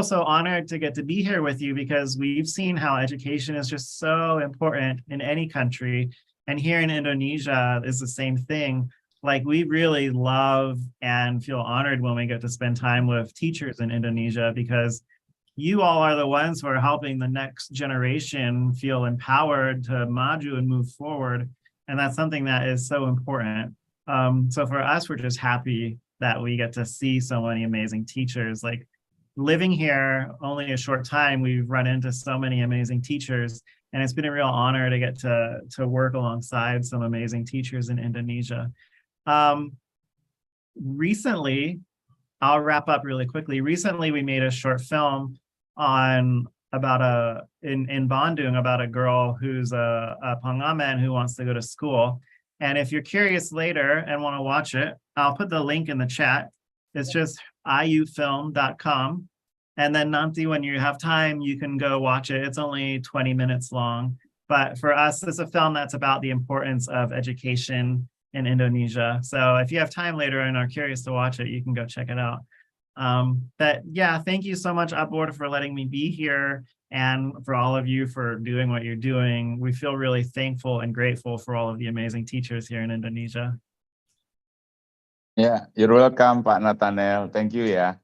so honored to get to be here with you because we've seen how education is just so important in any country. And here in Indonesia is the same thing. Like we really love and feel honored when we get to spend time with teachers in Indonesia because you all are the ones who are helping the next generation feel empowered to maju and move forward. And that's something that is so important. So for us, we're just happy that we get to see so many amazing teachers. Like living here only a short time, we've run into so many amazing teachers. And it's been a real honor to get to work alongside some amazing teachers in Indonesia. Recently, I'll wrap up really quickly. Recently, we made a short film in Bandung about a girl who's a Pangamen who wants to go to school. And if you're curious later and want to watch it, I'll put the link in the chat. It's just iufilm.com. And then Nanti, when you have time, you can go watch it. It's only 20 minutes long. But for us, it's a film that's about the importance of education in Indonesia. So if you have time later and are curious to watch it, you can go check it out. But yeah, thank you so much, Upboard, for letting me be here and for all of you for doing what you're doing. We feel really thankful and grateful for all of the amazing teachers here in Indonesia. Yeah, you're welcome, Pak Nathaniel. Thank you, yeah.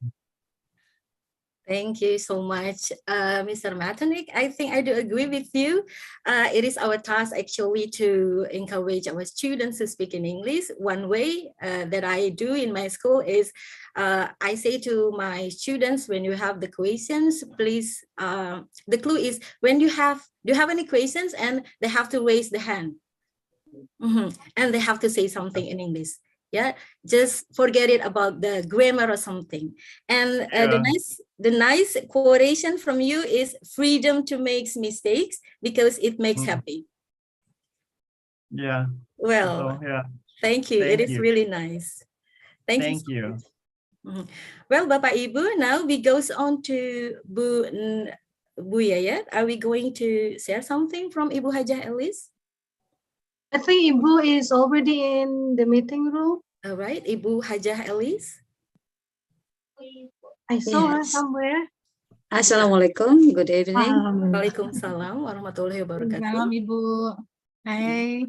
Thank you so much, Mr. Matanik. I think I do agree with you. It is our task actually to encourage our students to speak in English. One way that I do in my school is I say to my students, when you have the questions, please, the clue is when do you have any questions, and they have to raise the hand. And they have to say something in English. Yeah, just forget it about the grammar or something. And the nice quotation from you is freedom to make mistakes because it makes happy. Yeah. Well, yeah. Thank you. It is really nice. Thank you. Well, Bapak Ibu, now we goes on to Bu Yayat. Are we going to share something from Ibu Hajah Elis? I think Ibu is already in the meeting room. All right, Ibu Hajah Elis. I saw her somewhere. Assalamualaikum. Good evening. Waalaikumsalam warahmatullahi wabarakatuh. Salam Ibu. Hi.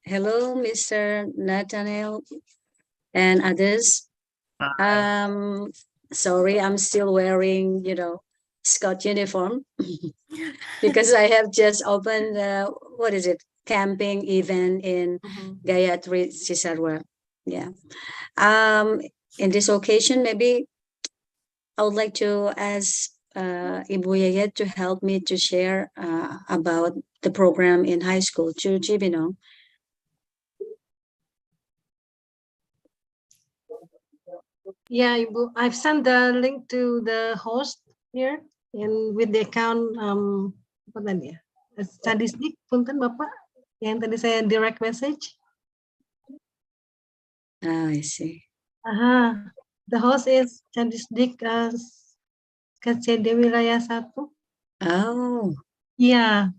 Hello, Mr. Nathaniel and others. Sorry, I'm still wearing, Scott uniform because I have just opened, camping event in Gayatri, Cisarua. Yeah. In this occasion, maybe I would like to ask Ibu Yayat to help me to share about the program in high school, Chu Cibinong. Yeah, Ibu, I've sent the link to the host here and with the account apa tadi ya? Statistik punten Bapak yang tadi saya direct message. I see. The host is Statistik KCD Wilayah 1. Oh. Yeah,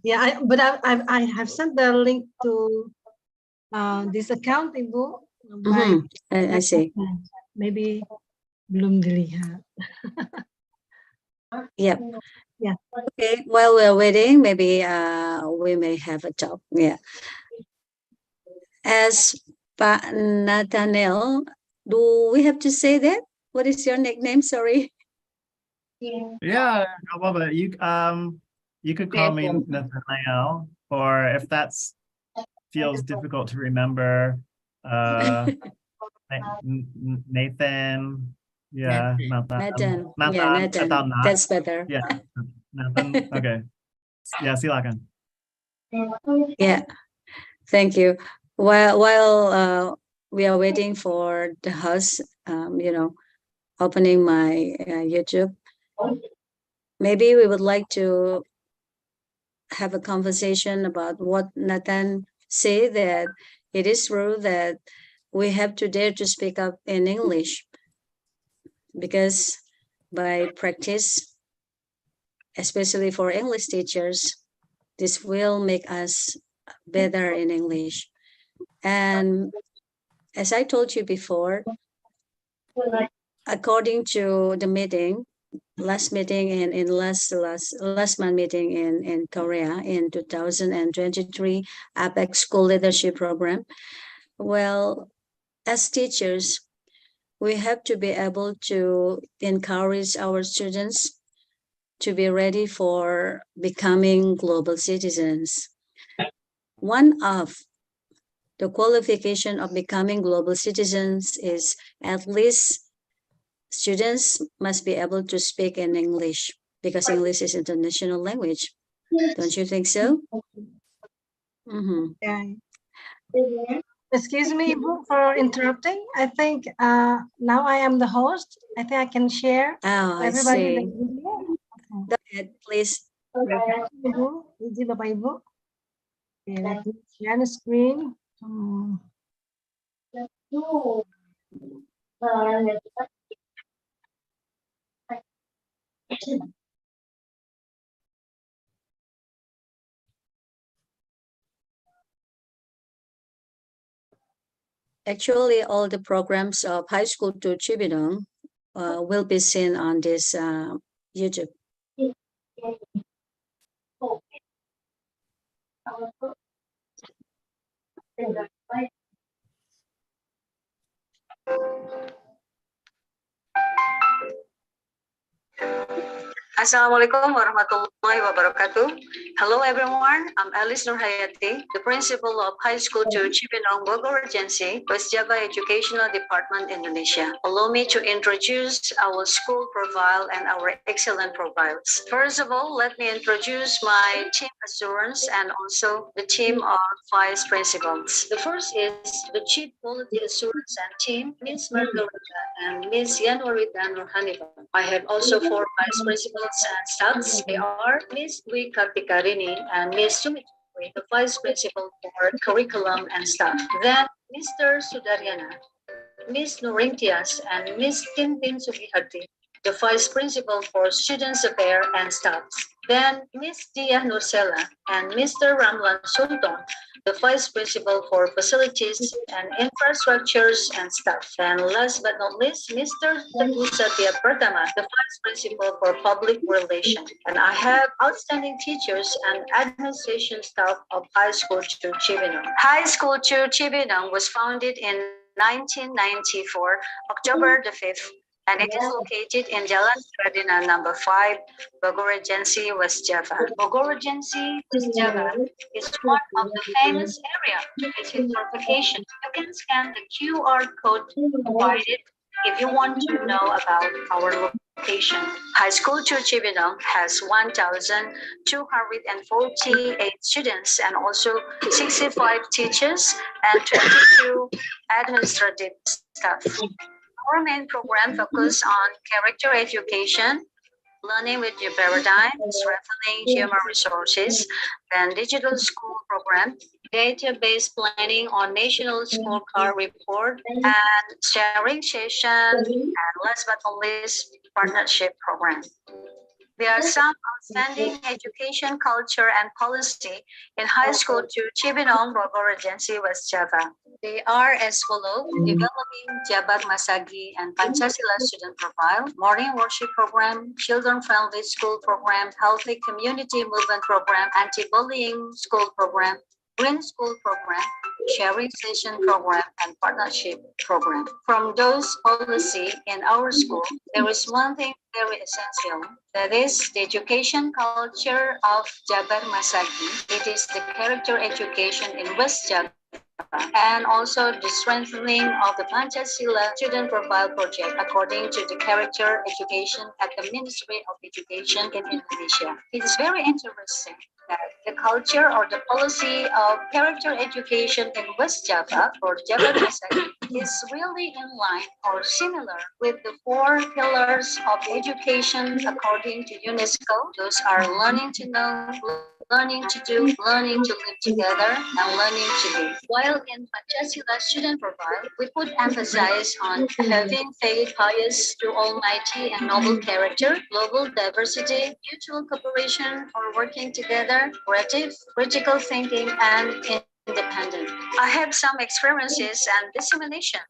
but I have sent the link to this account, Ibu. I see. Maybe belum dilihat. Yep. Yeah. Okay. While we're waiting, maybe we may have a talk. Yeah. As Pak Nathaniel, do we have to say that? What is your nickname? Sorry. Yeah, but you could call me Nathaniel, or if that's feels difficult to remember, Nathan. Yeah, Nathan. Nathan. That's better. Yeah, Nathan. Okay. Yeah, silakan. Yeah, thank you. While we are waiting for the host, opening my YouTube, maybe we would like to have a conversation about what Nathan said, that it is true that we have to dare to speak up in English, because by practice, especially for English teachers, this will make us better in English. And as I told you before, according to the meeting, last meeting in last month meeting in Korea in 2023 APEC School Leadership Program. Well, as teachers, we have to be able to encourage our students to be ready for becoming global citizens. One of the qualification of becoming global citizens is at least students must be able to speak in English because English is international language. Don't you think so? Mm-hmm. Yeah. Excuse me, Ibu, for interrupting. I think now I am the host. I think I can share. Oh, I Everybody see. the video. Go ahead, please. Ibu, izin Bapak Ibu. Okay, let me share the screen. Actually, all the programs of High School to Cibinong will be seen on this YouTube. Assalamualaikum warahmatullahi wabarakatuh. Hello everyone, I'm Alice Nurhayati, the principal of High School to Cibinong Bogor Regency, West Java Educational Department, Indonesia. Allow me to introduce our school profile and our excellent profiles. First of all, let me introduce my team assurance and also the team of vice principals. The first is the Chief Quality Assurance and team, Ms. Margarita and Ms. Yanwarita Nurhanifa. I have also four vice principals and staffs. They are Ms. Dwi Kartikarini and Ms. Sumitri, the vice principal for curriculum and staff. Then Mr. Sudaryana, Ms. Nurintias, and Ms. Tintin Sugihati, the vice principal for students affairs and staffs. Then Ms. Dia Nursela and Mr. Ramlan Sultan, the vice principal for facilities and infrastructures and staff. And last but not least, Mr. Teguh Satya Pratama, the vice principal for public relations. And I have outstanding teachers and administration staff of High School to Cibinong. High School to Cibinong was founded in 1994, October the 5th, and it is located in Jalan Radina number 5, Bogor Regency, West Java. Bogor Regency, West Java is one of the famous area related for vacation. You can scan the QR code provided if you want to know about our location. High School to Cibinong has 1,248 students and also 65 teachers and 22 administrative staff. Our main program focuses on character education, learning with new paradigms, strengthening human resources, then digital school program, database planning on national scorecard report, and sharing session, and last but not least, partnership program. There are some outstanding education culture and policy in High School to Cibinong, Bogor Regency, West Java. They are as follows: developing Jabar Masagi and Pancasila student profile, morning worship program, children-friendly school program, healthy community movement program, anti-bullying school program, green school program, sharing session program, and partnership program. From those policy in our school, there is one thing very essential. That is the education culture of Jabar Masagi. It is the character education in West Java and also the strengthening of the Pancasila student profile project according to the character education at the Ministry of Education in Indonesia. It is very interesting that the culture or the policy of character education in West Java or Java Masagi is really in line or similar with the four pillars of education according to UNESCO. Those are learning to know, learning to do, learning to live together, and learning to be. While in Pancasila student profile, we put emphasis on having faith, pious to Almighty and noble character, global diversity, mutual cooperation or working together, creative, critical thinking, and independent. I have some experiences and dissemination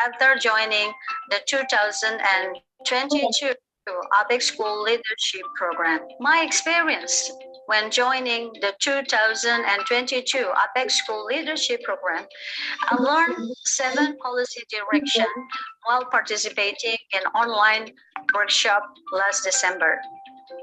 after joining the 2022 APEC School Leadership Program. My experience when joining the 2022 APEC School Leadership Program, I learned 7 policy direction while participating in online workshop last December.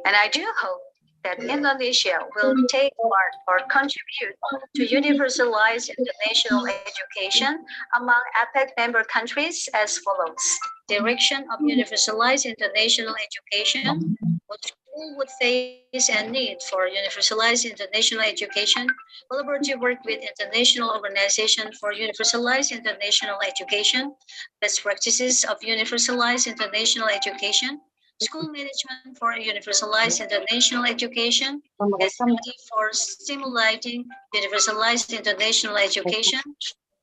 And I do hope that Indonesia will take part or contribute to universalize international education among APEC member countries as follows. Direction of universalized international education. What school would face and need for universalized international education? Collaborative work with international organization for universalized international education. Best practices of universalized international education. School management for universalized international education, a study for stimulating universalized international education,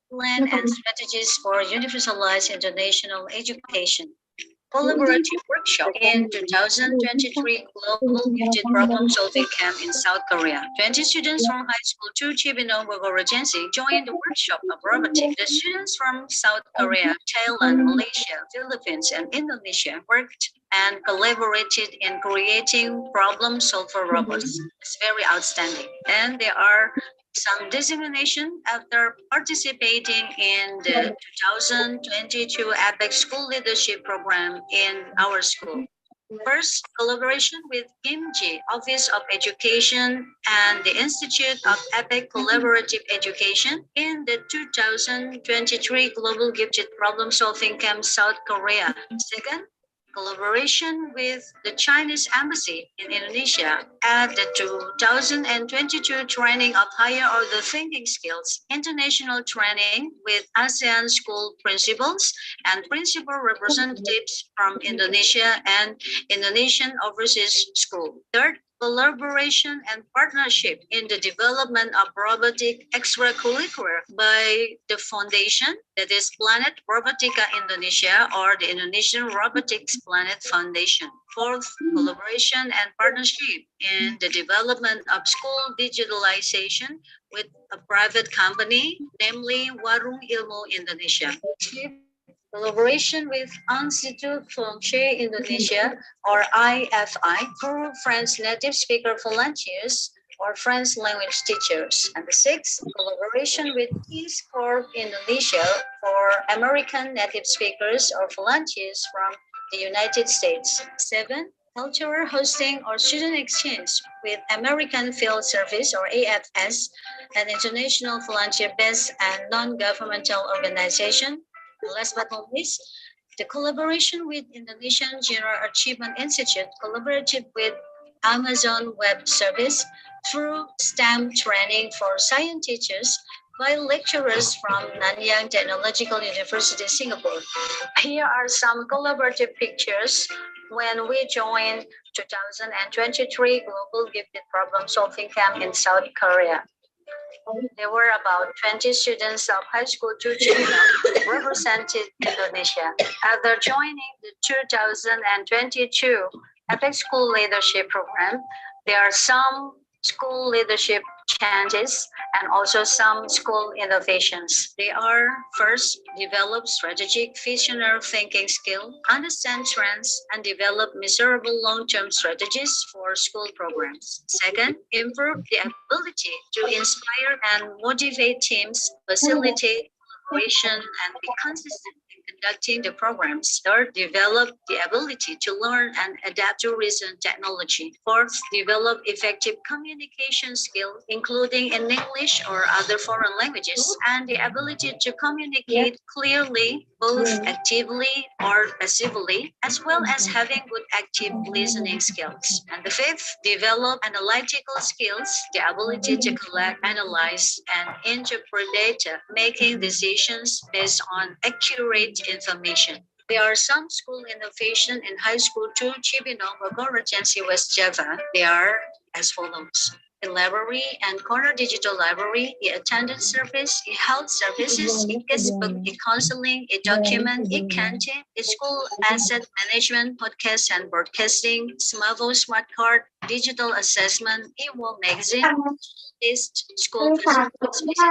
plan and strategies for universalized international education. Collaborative workshop in 2023 Global Gifted Problem Solving Camp in South Korea. 20 students from high school to Cibinong Regency joined the workshop of robotics. The students from South Korea, Thailand, Malaysia, Philippines, and Indonesia worked and collaborated in creating problem solver robots. It's very outstanding. And there are some dissemination after participating in the 2022 APEC School Leadership Program in our school. First, collaboration with IMG, Office of Education, and the Institute of APEC Collaborative Education in the 2023 Global Gifted Problem Solving Camp, South Korea. Second, collaboration with the Chinese Embassy in Indonesia at the 2022 Training of Higher Order Thinking Skills, international training with ASEAN school principals and principal representatives from Indonesia and Indonesian Overseas School. Third, collaboration and partnership in the development of robotic extracurricular by the foundation, that is Planet Robotica Indonesia or the Indonesian Robotics Planet Foundation. Fourth, collaboration and partnership in the development of school digitalization with a private company, namely Warung Ilmu Indonesia. Fifth, collaboration with Institut Feng Indonesia or IFI for French native speaker volunteers or French language teachers. And the sixth, collaboration with Peace Corps Indonesia for American native speakers or volunteers from the United States. Seven, cultural hosting or student exchange with American Field Service or AFS, an international volunteer-based and non-governmental organization. Last but not least, the collaboration with Indonesian General Achievement Institute, collaborative with Amazon Web Service through STEM training for science teachers by lecturers from Nanyang Technological University, Singapore. Here are some collaborative pictures when we joined 2023 Global Gifted Problem Solving Camp in South Korea. There were about 20 students of high school to Cibinong represented Indonesia. After joining the 2022 APEC School Leadership Program, there are some school leadership changes and also some school innovations. They are first, develop strategic visionary thinking skill, understand trends, and develop measurable long-term strategies for school programs. Second, improve the ability to inspire and motivate teams, facilitate collaboration, and be consistent in conducting the programs. Third, develop the ability to learn and adapt to recent technology. Fourth, develop effective communication skills, including in English or other foreign languages, and the ability to communicate clearly, both actively or passively, as well as having good active listening skills. And the fifth, develop analytical skills, the ability to collect, analyze, and interpret data, making decisions based on accurate information. There are some school innovation in high school to Cibinong, Bogor Regency, West Java. They are as follows. The library and corner digital library, the attendance service, the health services, e-casebook, e-counseling, e-document, e-canteen, school asset management, podcast and broadcasting, Smavo smart card, digital assessment, e-wall magazine, list, school facilities,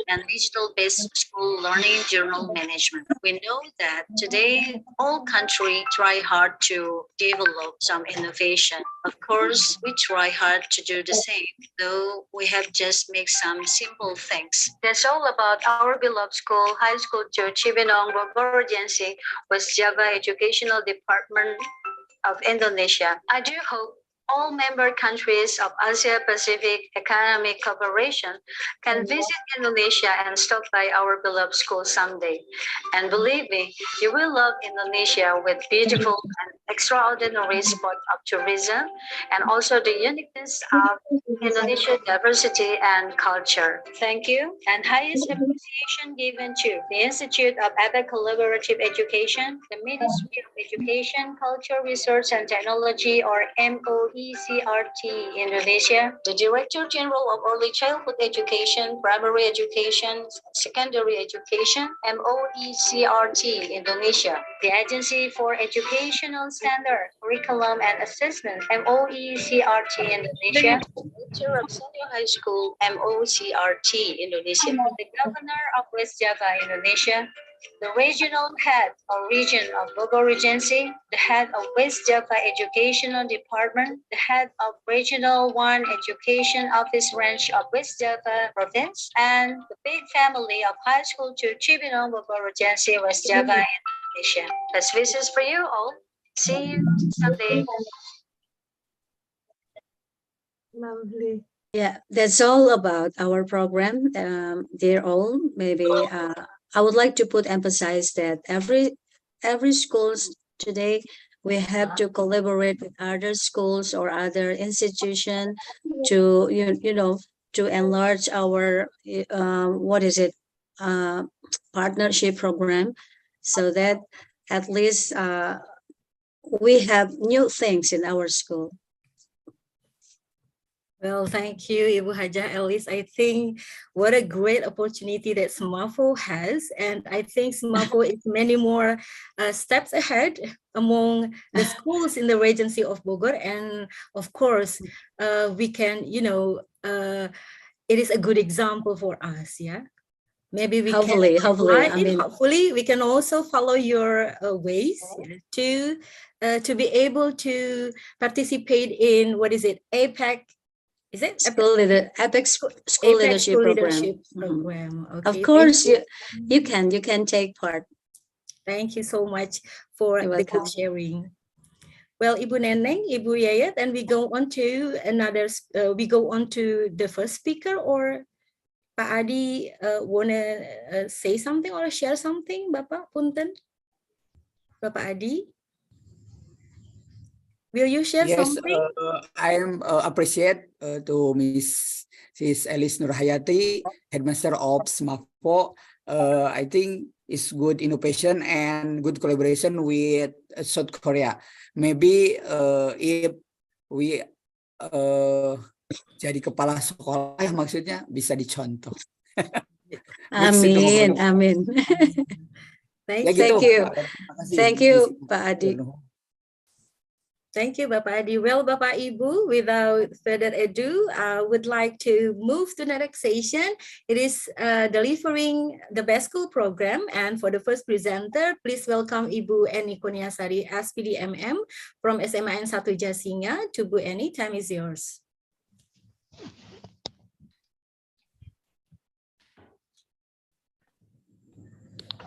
and digital-based school learning journal management. We know that today all countries try hard to develop some innovation. Of course, we try hard to do the same, though we have just make some simple things. That's all about our beloved school, High School to Cibinong, Bogor Regency, West Java Educational Department of Indonesia. I do hope all member countries of Asia Pacific Economic Cooperation can visit Indonesia and stop by our beloved school someday. And believe me, you will love Indonesia with beautiful and extraordinary spots of tourism and also the uniqueness of Indonesia's diversity and culture. Thank you. And highest appreciation given to the Institute of ABAC Collaborative Education, the Ministry of Education, Culture, Research and Technology, or MOECRT Indonesia, the Director General of Early Childhood Education, Primary Education, Secondary Education, MOECRT Indonesia, the Agency for Educational Standard, Curriculum and Assessment, MOECRT Indonesia, Director of Senior High School, MOCRT Indonesia, the Governor of West Java Indonesia, the regional head or region of Bogor Regency, the head of West Java Educational Department, the head of Regional 1 Education Office Branch of West Java Province, and the big family of High School to Cibinong, Bogor Regency, West Java, Indonesia. Best wishes for you all. See you someday. Lovely. Yeah, that's all about our program, dear all. Maybe I would like to put emphasize that every schools today we have to collaborate with other schools or other institution to you know to enlarge our what is it partnership program, so that at least we have new things in our school. Well, thank you, Ibu Hajah Elis. I think what a great opportunity that SMAFO has. And I think SMAFO is many more steps ahead among the schools in the Regency of Bogor. And of course, we can, it is a good example for us, yeah? Maybe we Hopefully, hopefully we can also follow your ways, yeah, to be able to participate in, what is it, APEC, is it? APEC School Leadership Program. Okay, of course, you can take part. Thank you so much for the good sharing. Well, Ibu Neneng, Ibu Yayat, and we go on to the first speaker, or Pak Adi wanna say something or share something, Bapak Punten? Bapak Adi? Will you share something? I am appreciate to Sis Elis Nurhayati, Headmaster of SMAFO. I think it's good innovation and good collaboration with South Korea. Maybe if we jadi kepala sekolah, maksudnya bisa dicontoh. Amin, amin. Thank you, Pak Adi. Thank you, Bapak Adi. Well, Bapak Ibu, without further ado, I would like to move to the next session. It is delivering the best school program. And for the first presenter, please welcome Ibu Eni Kurniasari, SPD MM from SMAN 1 Jasinga. To Bu Eni, time is yours.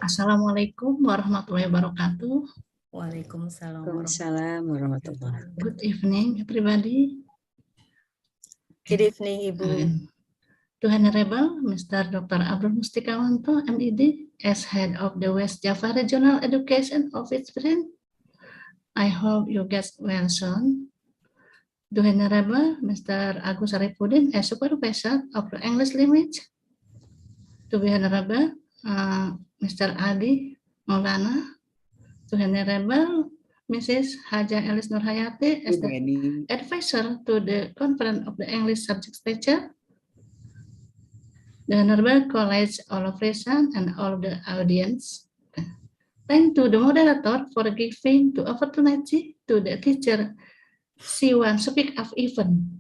Assalamualaikum warahmatullahi wabarakatuh. Waalaikumsalam warahmatullahi wabarakatuh. Good evening, everybody. Good evening, Ibu. To Honorable Mr. Dr. Abdul Mustikawanto, MED, as head of the West Java Regional Education Office Branch, I hope you get well soon. To Honorable Mr. Agus Arifudin, as supervisor of the English language. To be Honorable Mr. Adi Maulana. To Honorable Mrs. Hajah Elis Nurhayati as the advisor to the Conference of the English Subject Teacher, the Honorable College all of Resan and all of the audience. Thank to the moderator for giving the opportunity to the teacher she want speak up even.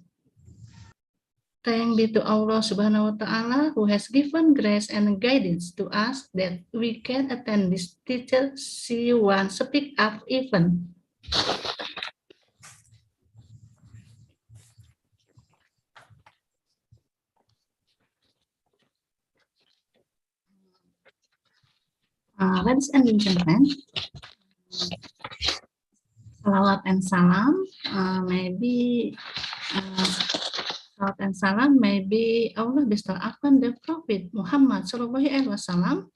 Thanks be to Allah Subhanahu wa Ta'ala who has given grace and guidance to us that we can attend this teacher C1 speak up event. Ladies and gentlemen, salawat and salam, salawat and salam maybe Allah bestowkan the Prophet Muhammad Sallallahu Alaihi Wasallam,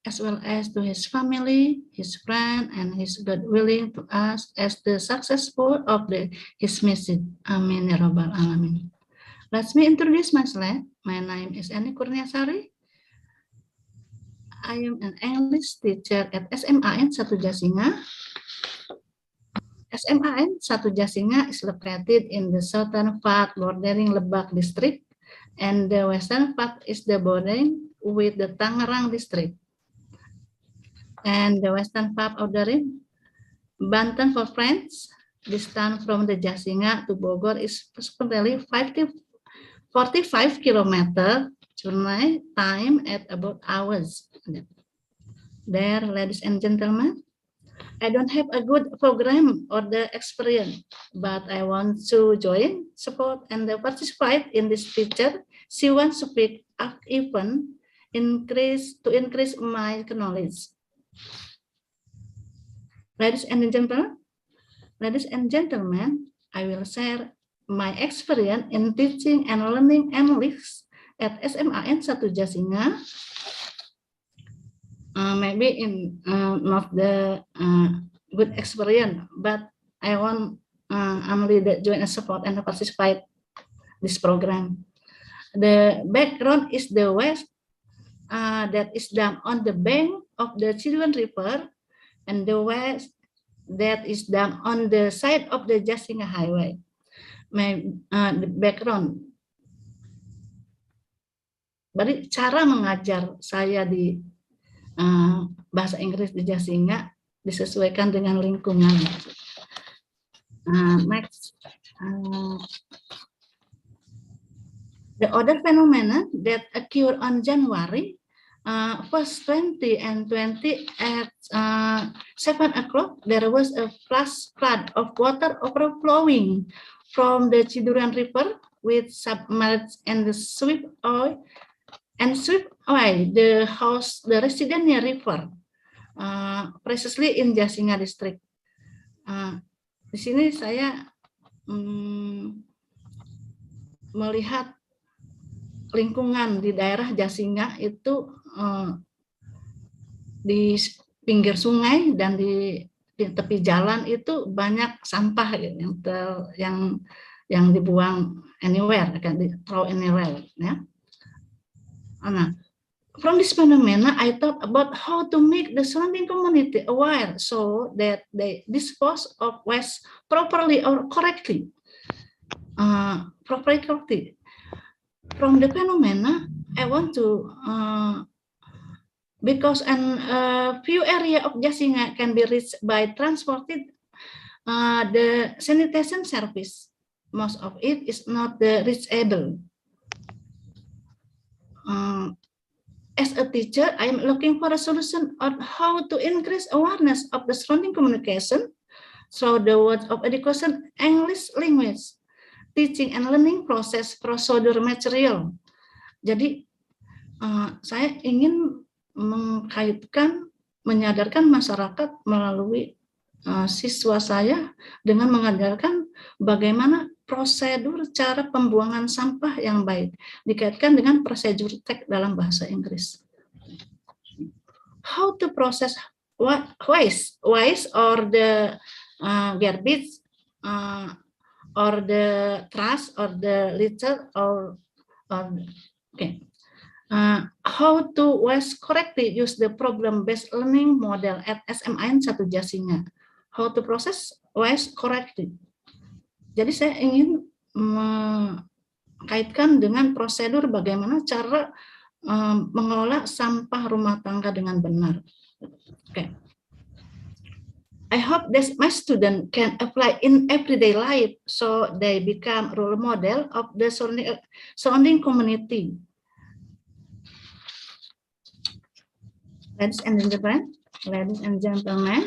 as well as to his family, his friend, and his God willing to us as the successful of his message. Amin ya Rabbal Alamin. Let me introduce myself. My name is Eni Kurniasari. I am an English teacher at SMAN 1 Jasinga. SMAN 1 Jasinga is located in the southern part bordering Lebak district, and the western part is the bordering with the Tangerang district. And the western part of the rim, Banten for friends, distance from the Jasinga to Bogor is approximately 45 kilometer journey time at about hours. There, ladies and gentlemen, I don't have a good program or the experience, but I want to join, support, and participate in this teacher C1 speak up event to increase my knowledge. Ladies and gentlemen, I will share my experience in teaching and learning English at SMAN 1 Jasinga. Maybe in not the good experience, but I'm really join and support and participate this program. The background is the west that is done on the bank of the Children River, and the west that is done on the side of the Jasinga Highway. The background. Berarti cara mengajar saya di bahasa Inggris di Jasinga disesuaikan dengan lingkungan. Next, the other phenomena that occurred on January 1st, 20 and 20 at 7 o'clock, there was a flash flood of water overflowing from the Ciduran River with submerged and the sweep away the residential river, precisely in Jasinga district. Di sini saya melihat lingkungan di daerah Jasinga itu di pinggir sungai dan di tepi jalan itu banyak sampah yang dibuang anywhere, kan, throw anywhere, ya. Nah, from this phenomena, I thought about how to make the surrounding community aware so that they dispose of waste properly or correctly. From the phenomena, I want to, because a few area of Jasinga can be reached by transported the sanitation service. Most of it is not reachable. As a teacher, I am looking for a solution on how to increase awareness of the surrounding communication through the words of education, English language, teaching and learning process, procedure material. Jadi, saya ingin menyadarkan masyarakat melalui siswa saya dengan mengajarkan bagaimana prosedur cara pembuangan sampah yang baik, dikaitkan dengan prosedur teks dalam bahasa Inggris. How to process waste or the garbage or the trash or the litter or okay. How to waste correctly use the problem-based learning model at SMAN 1 Jasinga. How to process waste correctly. Jadi saya ingin mengkaitkan dengan prosedur bagaimana cara mengelola sampah rumah tangga dengan benar. Okay. I hope that my student can apply in everyday life so they become role model of the surrounding community. Ladies and gentlemen,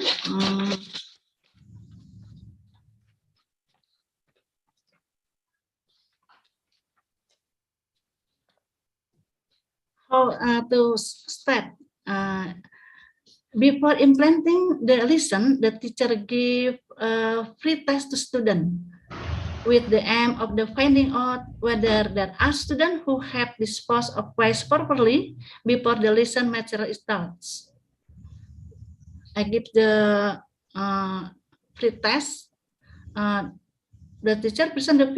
how to step. Before implementing the lesson, the teacher give a free test to student with the aim of the finding out whether there are students who have disposed of waste properly before the lesson material starts. I give the free test. The teacher present the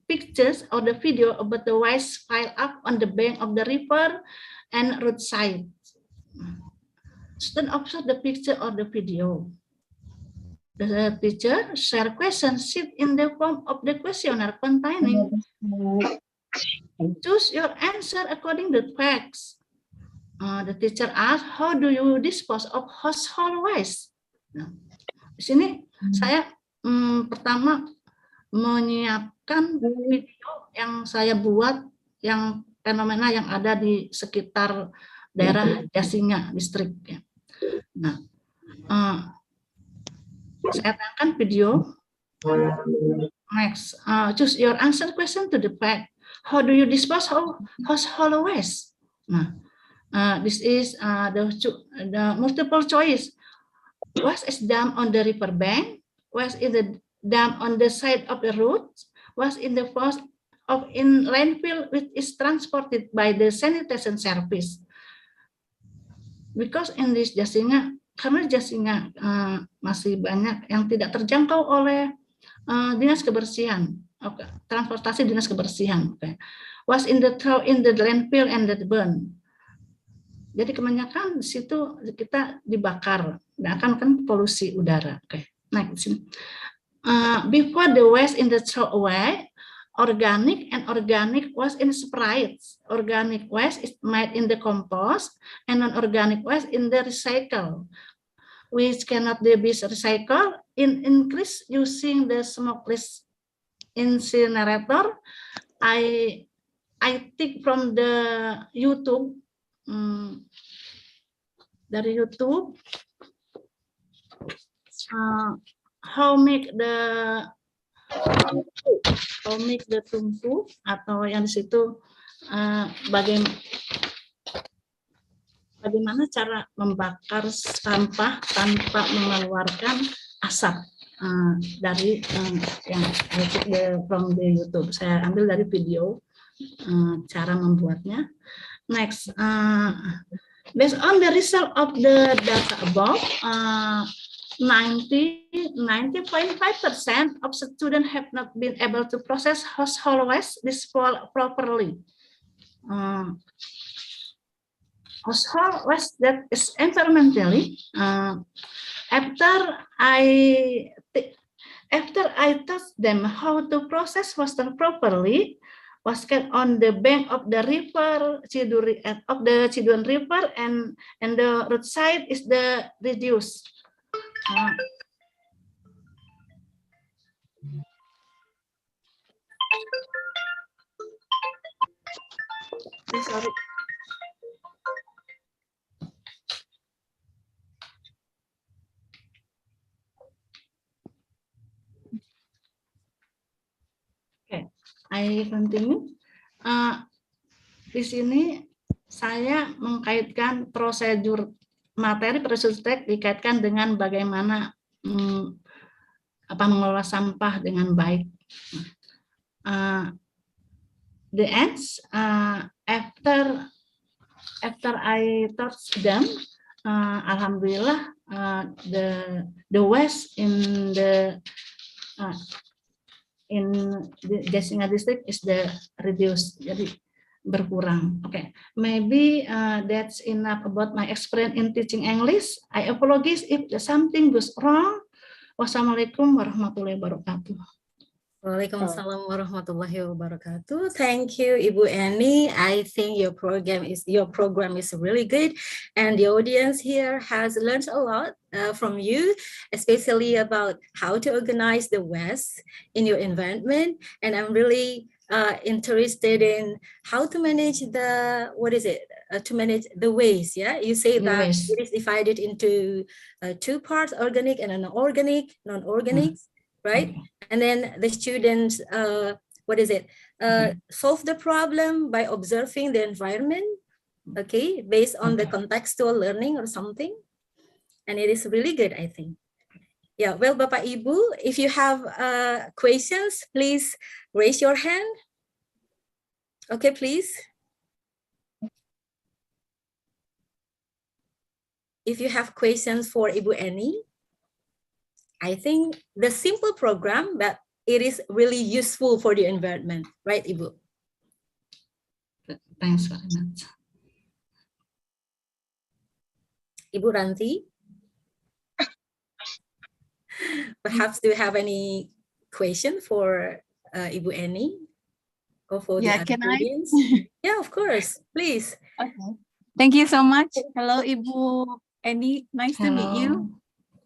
pictures or the video about the waste piled up on the bank of the river and roadside. Student observe the picture or the video. The teacher share question sheet in the form of the questionnaire containing choose your answer according to facts. The teacher asks, how do you dispose of household waste? Nah, di sini saya pertama menyiapkan video yang saya buat yang fenomena yang ada di sekitar daerah Jasinga distrik. Nah, saya tayangkan video. Next, choose your answer question to the fact. How do you dispose of household waste? Nah, this is the multiple choice. Waste is dumped on the river bank. Waste is the dump on the side of the road. Waste in the force of in landfill, which is transported by the sanitation service. Because in this Jasinga, karena Jasinga masih banyak yang tidak terjangkau oleh dinas kebersihan, transportasi dinas kebersihan. Was in the landfill and the burn. Jadi kebanyakan di situ kita dibakar, dan akan kan polusi udara. Nah, di sini. Before the waste in the throw away, organic and organic waste in separate. Organic waste is made in the compost, and non-organic waste in the recycle, which cannot be recycled. In increase using the smokeless incinerator. I think from the YouTube. Dari YouTube, how make the tungku, atau yang di situ bagaimana cara membakar sampah tanpa mengeluarkan asap dari yang from the YouTube. Saya ambil dari video cara membuatnya. Next, based on the result of the data above, 90.5% of students have not been able to process household waste properly. Household waste that is environmentally. After I taught them how to process waste properly, was kept on the bank of the river, Ciduan River, and the roadside is the reduced. Sorry. I continue. Di sini saya mengkaitkan prosedur tek dikaitkan dengan bagaimana mengelola sampah dengan baik. The ends after I taught them, alhamdulillah the waste in the Jasinga district is the reduced, jadi berkurang. Okay, maybe that's enough about my experience in teaching English. I apologize if something goes wrong. Wassalamualaikum warahmatullahi wabarakatuh. Waalaikumsalam warahmatullahi wabarakatuh. Thank you, Ibu Annie. I think your program is really good, and the audience here has learned a lot from you, especially about how to organize the waste in your environment. And I'm really interested in how to manage the, to manage the waste. Yeah, you say The that waste. it is divided into two parts, organic and non-organic, right? And then the students, solve the problem by observing the environment, okay, based on the contextual learning or something. And it is really good, I think. Yeah, well, Bapak Ibu, if you have questions, please raise your hand. Okay, please. If you have questions for Ibu Annie, I think the simple program, but it is really useful for the environment, right, Ibu? Thanks very much. Ibu Ranti? Perhaps do you have any question for Ibu Annie or for the other Can audience? Yeah, of course, please. Okay. Thank you so much. Hello, Ibu Annie. Nice to meet you.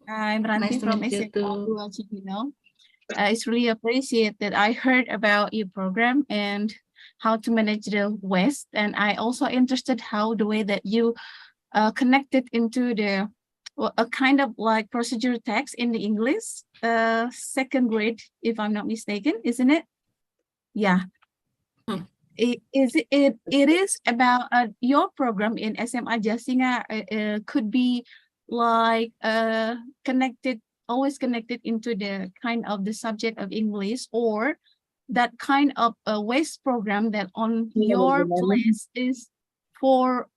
I'm Ranti Nice to from meet you too. Cibinong. It's really appreciate that I heard about your program and how to manage the waste. And I also interested how the way that you connected into the a kind of like procedure text in the English, second grade, if I'm not mistaken, isn't it? Yeah. It is about your program in SMA Jasinga could be like always connected into the kind of the subject of English, or that kind of a waste program that on your place is for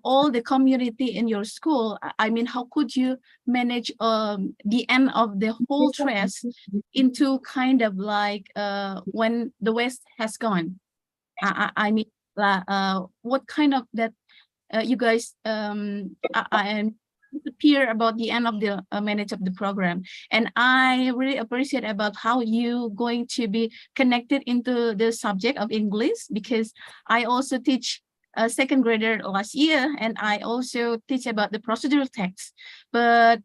all the community in your school. I mean, how could you manage the end of the whole trash into kind of like when the waste has gone? I mean, what kind of that you guys appear about the end of the manage of the program. And I really appreciate about how you going to be connected into the subject of English, because I also teach a second grader last year, and I also teach about the procedural text. But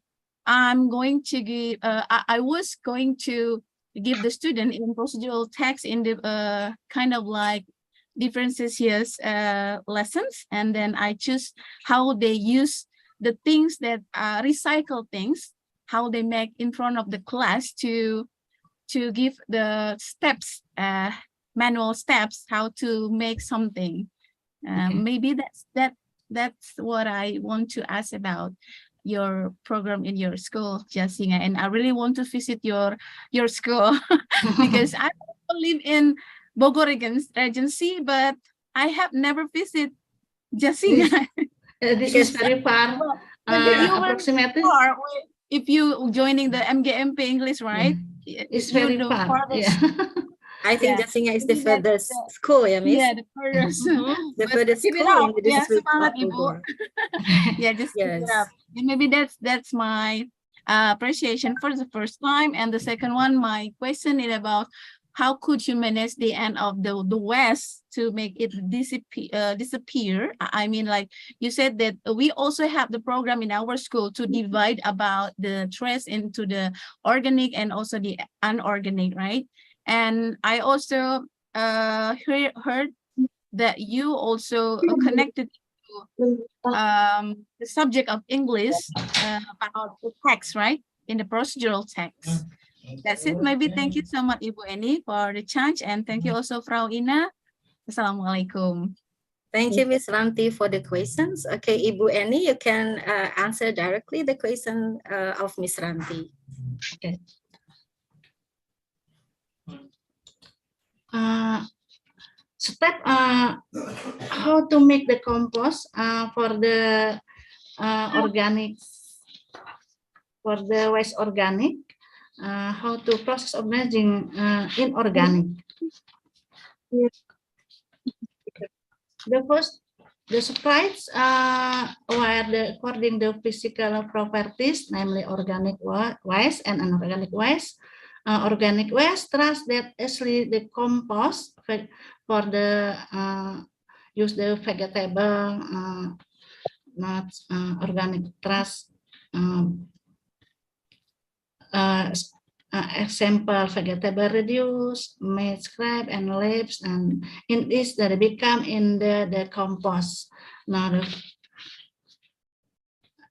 I'm going to give, I was going to give the student in procedural text in the kind of like differences lessons, and then I choose how they use the things that recycle things, how they make in front of the class to give the steps, manual steps, how to make something. Maybe that's what I want to ask about your program in your school, Jasinga, and I really want to visit your school because I live in Bogor Regency, but I have never visited Jasinga. This is very far. Approximately. If you joining the MGMP English, right? Yeah. It's very far. Yeah. I think Jasinga is the furthest school, yeah, Miss? Yeah, the furthest. The furthest school in the district of Ibu. Bogor. Yeah, just keep it up. And maybe that's my appreciation for the first time. And the second one, my question is about how could you manage the end of the waste to make it disappear? I mean, like you said that we also have the program in our school to divide about the trash into the organic and also the unorganic, right? And I also heard that you also connected to the subject of English about the text, right? In the procedural text. That's it. Maybe thank you so much, Ibu Annie, for the chance, and thank you also, Frau Ina. Assalamualaikum. Thank you, Ms. Ranti, for the questions. Okay, Ibu Annie, you can answer directly the question of Ms. Ranti. Okay. Step how to make the compost for the organic, for the waste organic, how to process organizing inorganic. The supplies were according to physical properties, namely organic waste and inorganic waste. Organic waste trash that actually the compost for the use the vegetable, not organic trash example vegetable reduce, meat scrap and leaves, and in this that become in the compost. Now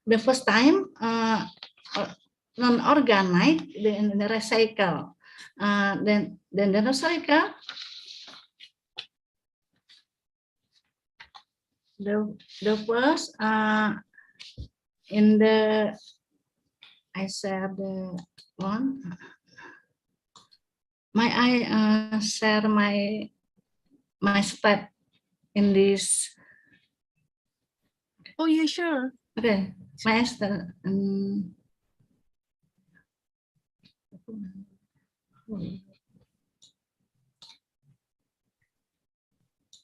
the first time non-organic, then the recycle, then the recycle. The first in the I said the one. May I share my step in this? Oh, yeah, sure. Okay, my step.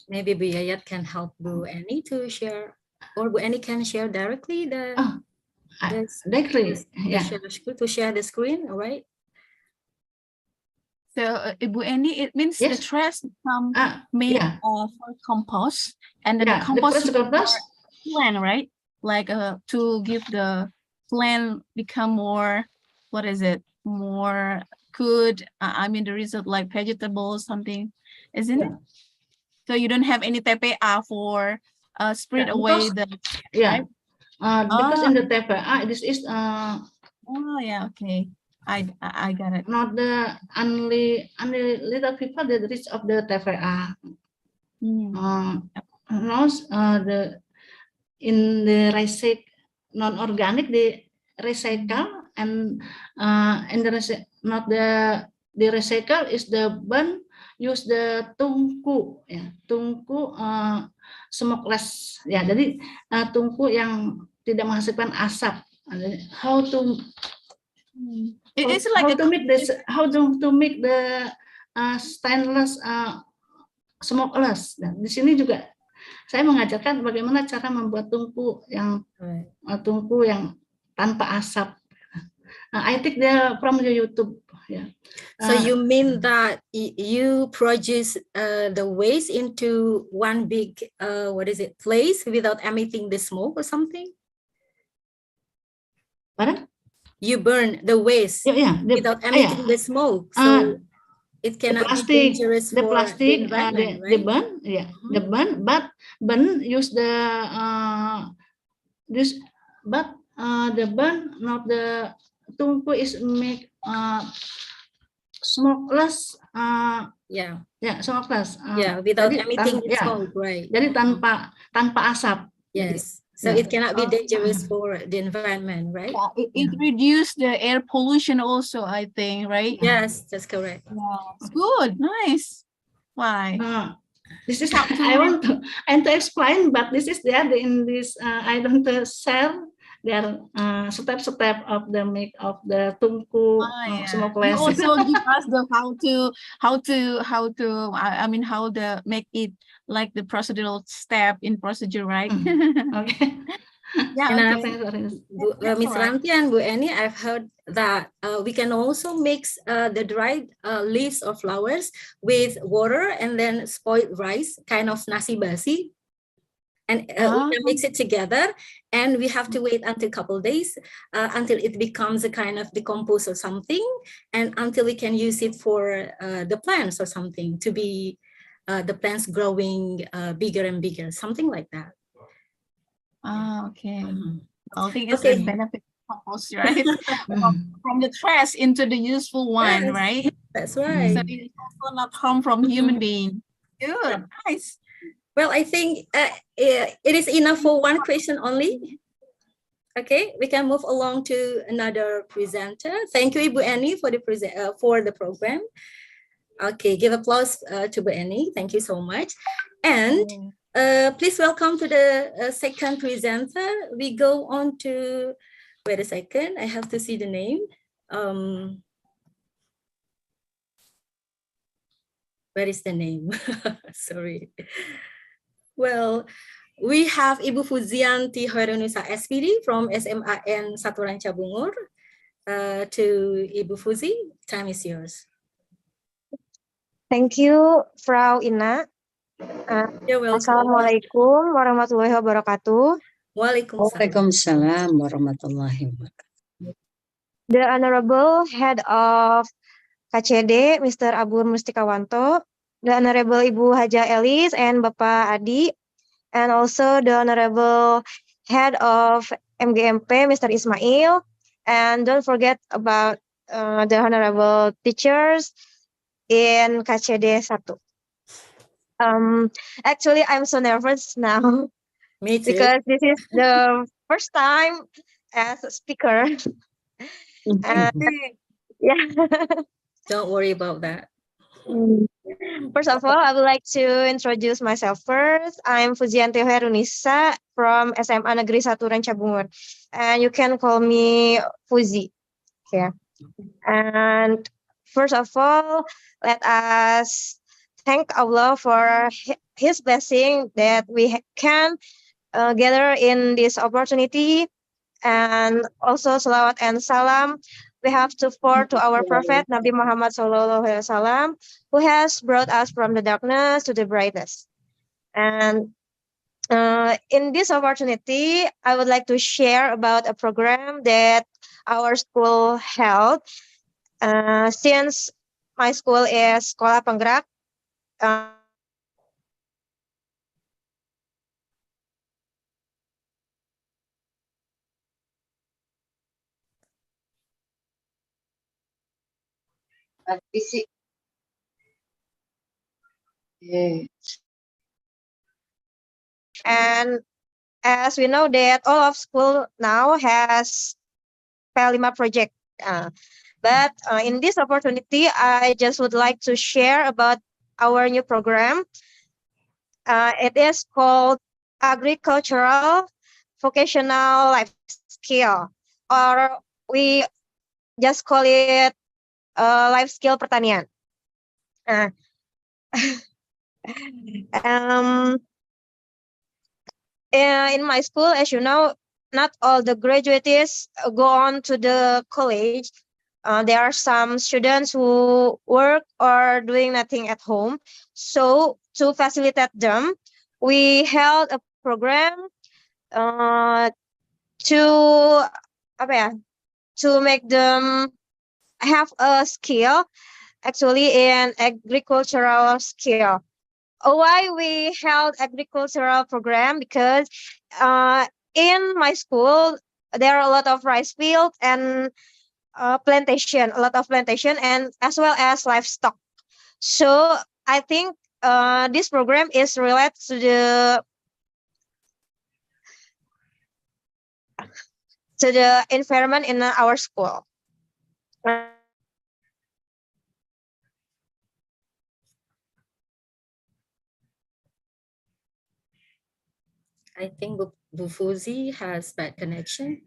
Maybe Bu Yayat can help Bu Annie to share, or Bu Annie can share directly the Directly, yeah. To share the screen, all right? So, Ibu Annie, it means the trash become made for compost, and then the compost the compost plant, right? Like to give the plant become more, what is it? More good. I mean, the result like vegetables, something, isn't it? So you don't have any TPA for spread away the right? Because in the TPA, this is oh yeah, okay. I got it. Not the only little people that reach of the TPA. The in the recycle non-organic the recycle and in the not the recycle is the burn use the tungku ya tungku smokeless ya jadi tungku yang tidak menghasilkan asap. How to it's like how to make this how to make the stainless smokeless. Dan di sini juga saya mengajarkan bagaimana cara membuat tungku yang tanpa asap. I think they're from the YouTube. Yeah. So you mean that you produce the waste into one big place without emitting the smoke or something? Pardon? You burn the waste without emitting the smoke. So it cannot be dangerous for the environment, right? The burn, but burn use the the burn not the tungku is make smokeless. Smokeless. Without emitting smoke, right? Jadi tanpa asap. Yes. So it cannot be dangerous for the environment, right? It reduces the air pollution also, I think, right? Yes, that's correct. It's good, nice. Why? This is I want to explain, but this is there in this. I don't share their step of the make of the tungku smokeless. You also give us the how to I mean how to make it like the procedural step in procedure, right? Okay. Yeah, Miss Ranti and Bu Annie, I've heard that we can also mix the dried leaves or flowers with water and then spoiled rice, kind of nasi basi. And we can mix it together, and we have to wait until a couple of days until it becomes a kind of decompose or something, and until we can use it for the plants or something to be the plants growing bigger and bigger, something like that. Okay. I think it's a benefit compost, right? from the trash into the useful one, right? That's right. So it is also not harm from human being. Good, nice. Well, I think it is enough for one question only. Okay, we can move along to another presenter. Thank you, Ibu Annie, for the program. Okay, give applause to Bu Annie. Thank you so much. And please welcome to the second presenter. We go on to, wait a second, I have to see the name. Where is the name? Sorry. Well, we have Ibu Fuzianti Hoirunusa SPD from SMAN Satu Ranca Bungur. To Ibu Fuzi, time is yours. Thank you, Frau Ina. You're welcome. Assalamualaikum warahmatullahi wabarakatuh. Waalaikumsalam warahmatullahi wabarakatuh. the Honorable Head of KCD, Mr. Abur Mustikawanto, the Honorable Ibu Haja Elis and Bapak Adi, and also the Honorable Head of MGMP, Mr. Ismail, and don't forget about the Honorable teachers in KCD 1. Actually, I'm so nervous now Me too. because this is the first time as a speaker. And yeah. Don't worry about that. First of all, I would like to introduce myself first. I'm Fuziante Herunisa from SMA Negeri 1 Rancabungur. And you can call me Fuzi. Yeah. And first of all, let us thank Allah for His blessing that we can gather in this opportunity. And also salawat and salam we have to pour to our Prophet Nabi Muhammad SAW, who has brought us from the darkness to the brightness. And in this opportunity, I would like to share about a program that our school held. Since my school is Sekolah Penggerak, Fisik. and as we know that all of school now has P5 project. But in this opportunity, I just would like to share about our new program. It is called Agricultural Vocational Life Skill, or we just call it Life Skill Pertanian. In my school, as you know, not all the graduates go on to the college. There are some students who work or doing nothing at home. So to facilitate them, we held a program to make them have a skill, actually in agricultural skill. Why we held agricultural program? Because in my school there are a lot of rice fields and a lot of plantation, and as well as livestock. So I think this program is related to the environment in our school. I think Bu Fuzi has bad connection.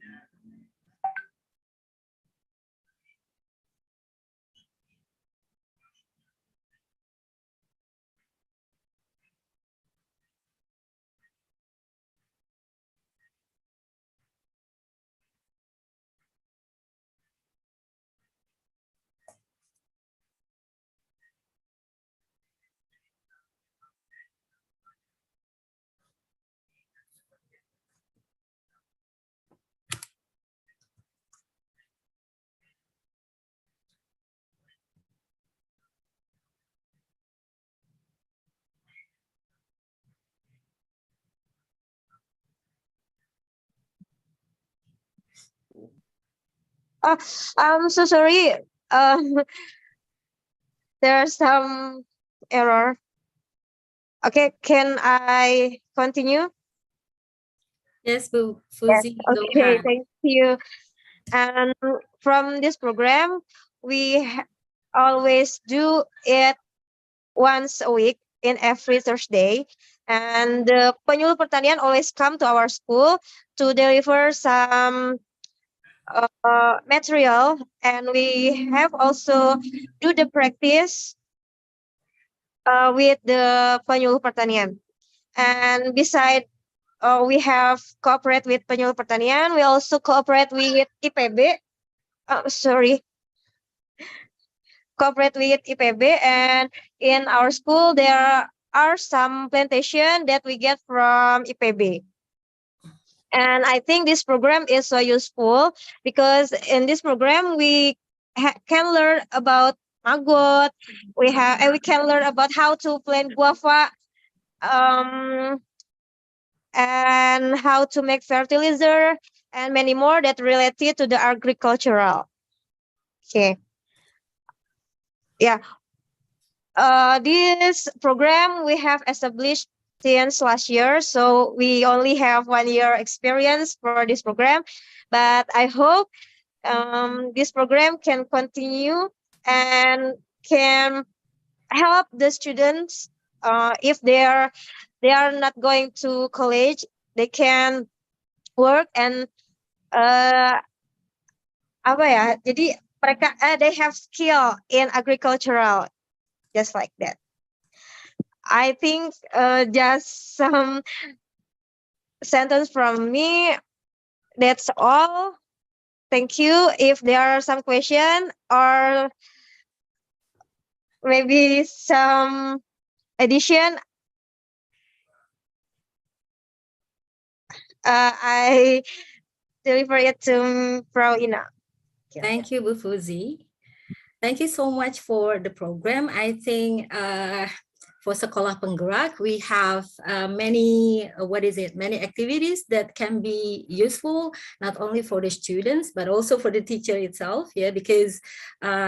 I'm so sorry. There's some error. Okay, can I continue? Yes, Bu Fuzi, go Okay, ahead. thank you. And from this program, we always do it once a week in every Thursday. And the penyuluh pertanian always come to our school to deliver some material, and we have also do the practice with the penyuluh pertanian. And beside we have cooperate with penyuluh pertanian, we also cooperate with IPB. Cooperate with IPB, and in our school there are some plantation that we get from IPB. And I think this program is so useful because in this program we can learn about maggot. We can learn about how to plant guava, and how to make fertilizer and many more that related to the agricultural. Okay. Yeah. This program we have established since last year, so we only have 1 year experience for this program, but I hope this program can continue and can help the students if they are not going to college, they can work and apa ya? Jadi mereka they have skill in agricultural, just like that. I think just some sentence from me. That's all. Thank you. If there are some question or maybe some addition, I deliver it to Frau Ina. Thank you, Bu Fuzi. Thank you so much for the program. I think for Sekolah Penggerak, we have many activities that can be useful, not only for the students, but also for the teacher itself, yeah, because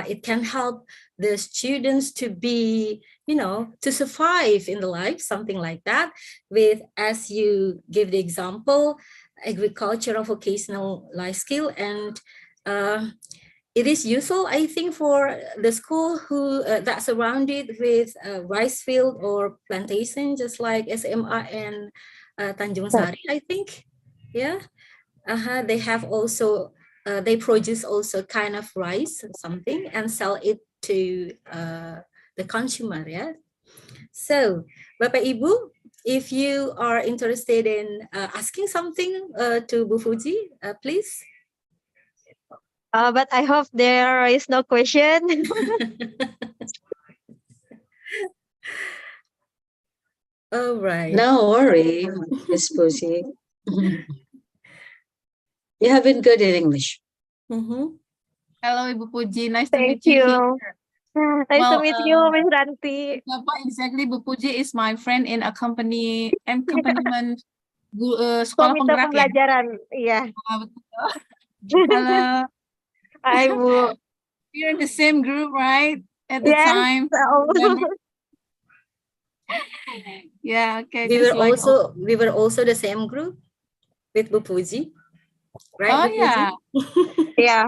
it can help the students to be, to survive in the life, something like that, with, as you give the example, agricultural vocational life skill, and it is useful, I think, for the school who that's surrounded with rice field or plantation, just like SMA and Tanjung Sari, I think. Yeah, they have also they produce also kind of rice or something and sell it to the consumer. Yeah. So, Bapak Ibu, if you are interested in asking something to Bu Fuji, please. But I hope there is no question. All right. No worry, Miss Pussy. You have been good in English. Hello, Ibu Puji. Nice to Thank meet you. you. Nice to meet you, Miss Ranti. Exactly, Bu Puji is my friend in accompaniment sekolah Komite penggerak ya. pembelajaran, iya. Betul. Halo. Hai, Bu. We're in the same group, right? At the Yes. time. Yeah, okay. We were also the same group with Bu Puji, right? Oh, Bu yeah. Yeah.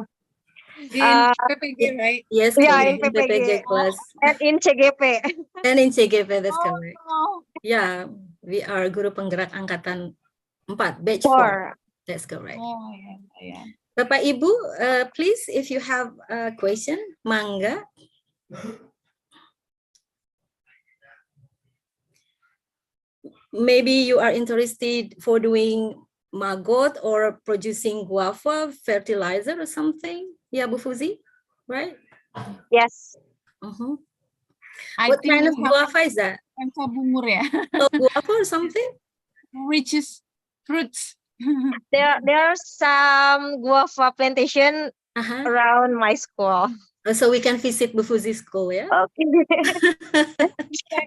In PPG, right? Yes, Yeah, correct. in PPG. class. And in CGP. And in CGP, that's correct. Oh. Yeah, we are Guru Penggerak Angkatan 4, batch 4. 4. That's correct. Oh, yeah. Bapak Ibu, please, if you have a question, mangga. Maybe you are interested for doing maggot or producing guava fertilizer or something. Yeah, Bu Fuzi, right? Yes. What kind of guava is that? Bungur ya. Guava or something? Richest fruits. There are some guava plantation around my school. So we can visit Bu Fuzi's school, yeah? Okay.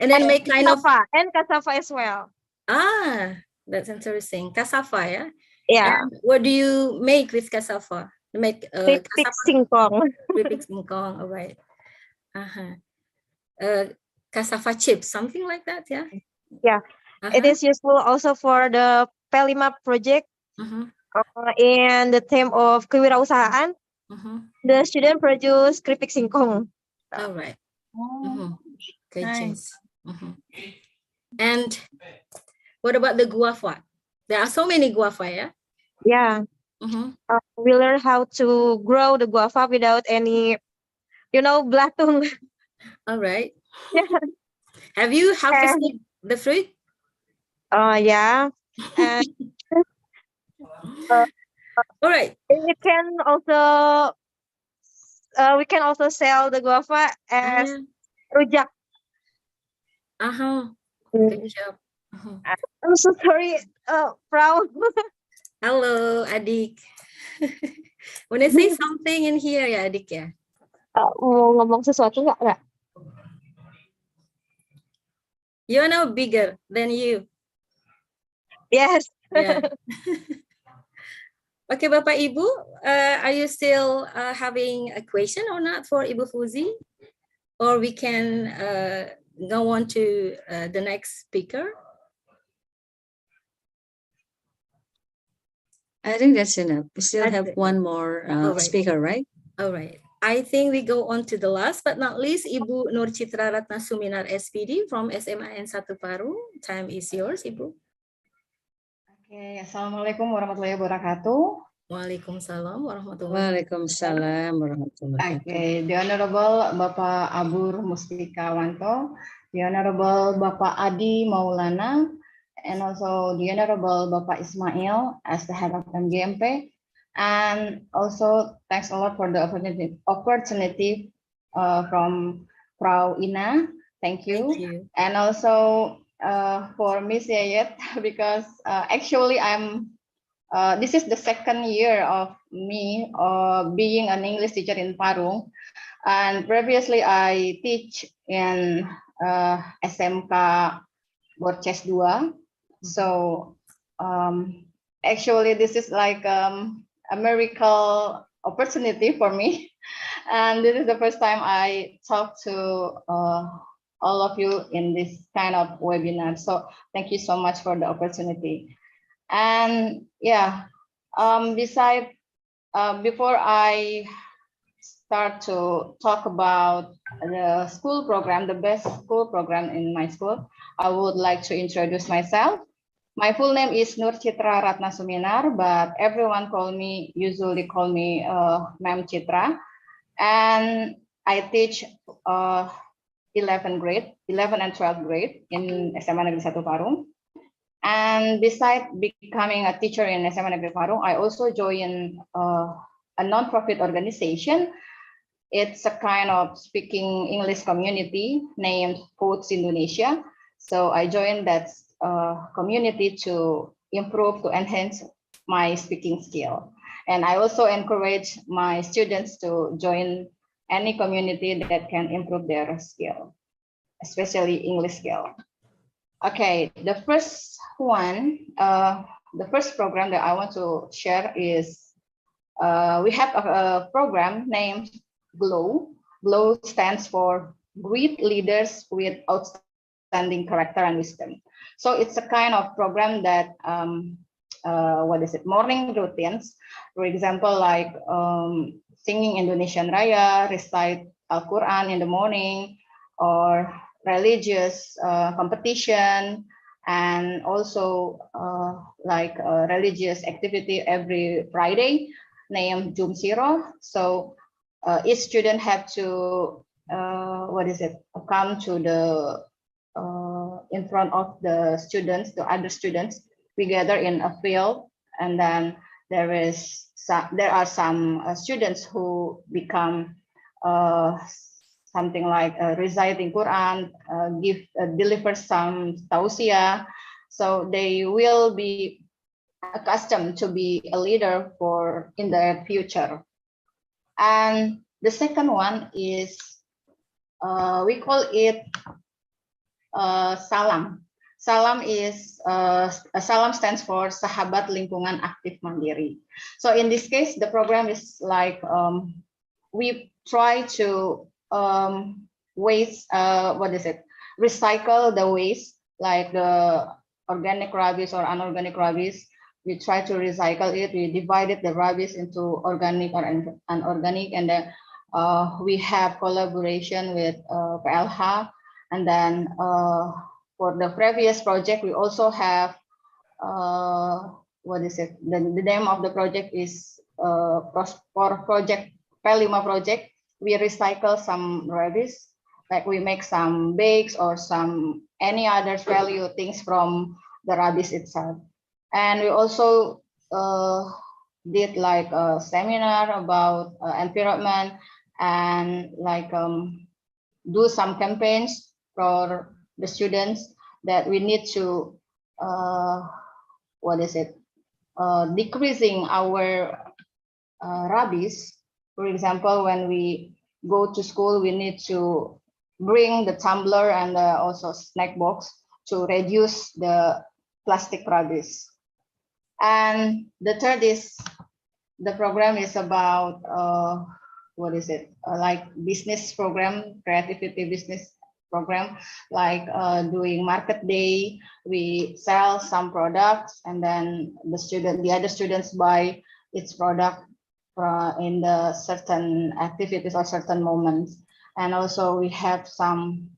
And then make kind of... And cassava as well. Ah, that's interesting. Cassava, yeah? Yeah. And what do you make with cassava? You make Keripik singkong. Keripik singkong, all right. Cassava chips, something like that, yeah? Yeah. It is useful also for the P5 project. In the theme of kewirausahaan. The student produce keripik singkong. All right. Good Nice. And what about the guava? There are so many guava, yeah? Yeah. We learn how to grow the guava without any, belatung. All right. Yeah. Have you harvested the fruit? Yeah. And all right. We can also sell the guava as rujak. Good job. I'm so sorry, Frau. Halo, Adik. Wanna say something in here ya, Adik ya? Mau ngomong sesuatu nggak? You're now bigger than you. Yes. Yeah. Okay, Bapak Ibu, are you still having a question or not for Ibu Fuzi? Or we can go on to the next speaker. I think that's enough. We still That's have it. one more All right. speaker, right? All right. I think we go on to the last but not least, Ibu Nur Citra Ratna Suminar SPD from SMAN 1 Parung. Time is yours, Ibu. Oke, Assalamualaikum warahmatullahi wabarakatuh. Waalaikumsalam warahmatullahi Waalaikumsalam warahmatullahi wabarakatuh. Okay, the Honorable Bapak Abur Mustikawanto, the Honorable Bapak Adi Maulana, and also the Honorable Bapak Ismail as the head of MGMP. And also thanks a lot for the opportunity from Frau Ina. Thank you. Thank you. And also for Miss Yayet, because actually this is the second year of me being an English teacher in Parung. And previously I teach in SMK Borces 2. So actually this is like a miracle opportunity for me. And this is the first time I talk to all of you in this kind of webinar. So thank you so much for the opportunity. And yeah, before I start to talk about the school program, the best school program in my school, I would like to introduce myself. My full name is Nur Citra Ratna Suminar, but everyone usually call me Ma'am Citra. And I teach 11 and 12th grade in SMA Negeri 1 Parung. And besides becoming a teacher in SMA Negeri Parung, I also joined a non-profit organization. It's a kind of speaking English community named Codes Indonesia. So I joined that community to enhance my speaking skill. And I also encourage my students to join any community that can improve their skill, especially English skill. Okay, the first one, the first program that I want to share is we have a program named GLOW. GLOW stands for Great Leaders with Outstanding Character and Wisdom. So it's a kind of program that, morning routines, for example, like singing Indonesian Raya, recite Al-Quran in the morning, or religious competition, and also like a religious activity every Friday named Jum Siro. So each student have to come to the in front of the students, the other students. We gather in a field, and then there are some students who become something like reciting Quran, deliver some tausiah. So they will be accustomed to be a leader in the future. And the second one is, we call it Salam. Salam stands for Sahabat Lingkungan Aktif Mandiri. So in this case, the program is like we try to recycle the waste, like the organic rubbish or unorganic rubbish. We try to recycle it. We divided the rubbish into organic or unorganic, and then we have collaboration with PLH. And then for the previous project, we also have the name of the project is for project P5 project. We recycle some rubbish, like we make some bags or any other value things from the rubbish itself. And we also did like a seminar about environment, and like do some campaigns for the students that we need to decreasing our rabies. For example, when we go to school, we need to bring the tumbler and also snack box to reduce the plastic rabies. And the third is the program is about what is it? Like business program, creativity business program, like doing market day. We sell some products, and then the other students buy its product in the certain activities or certain moments. And also we have some.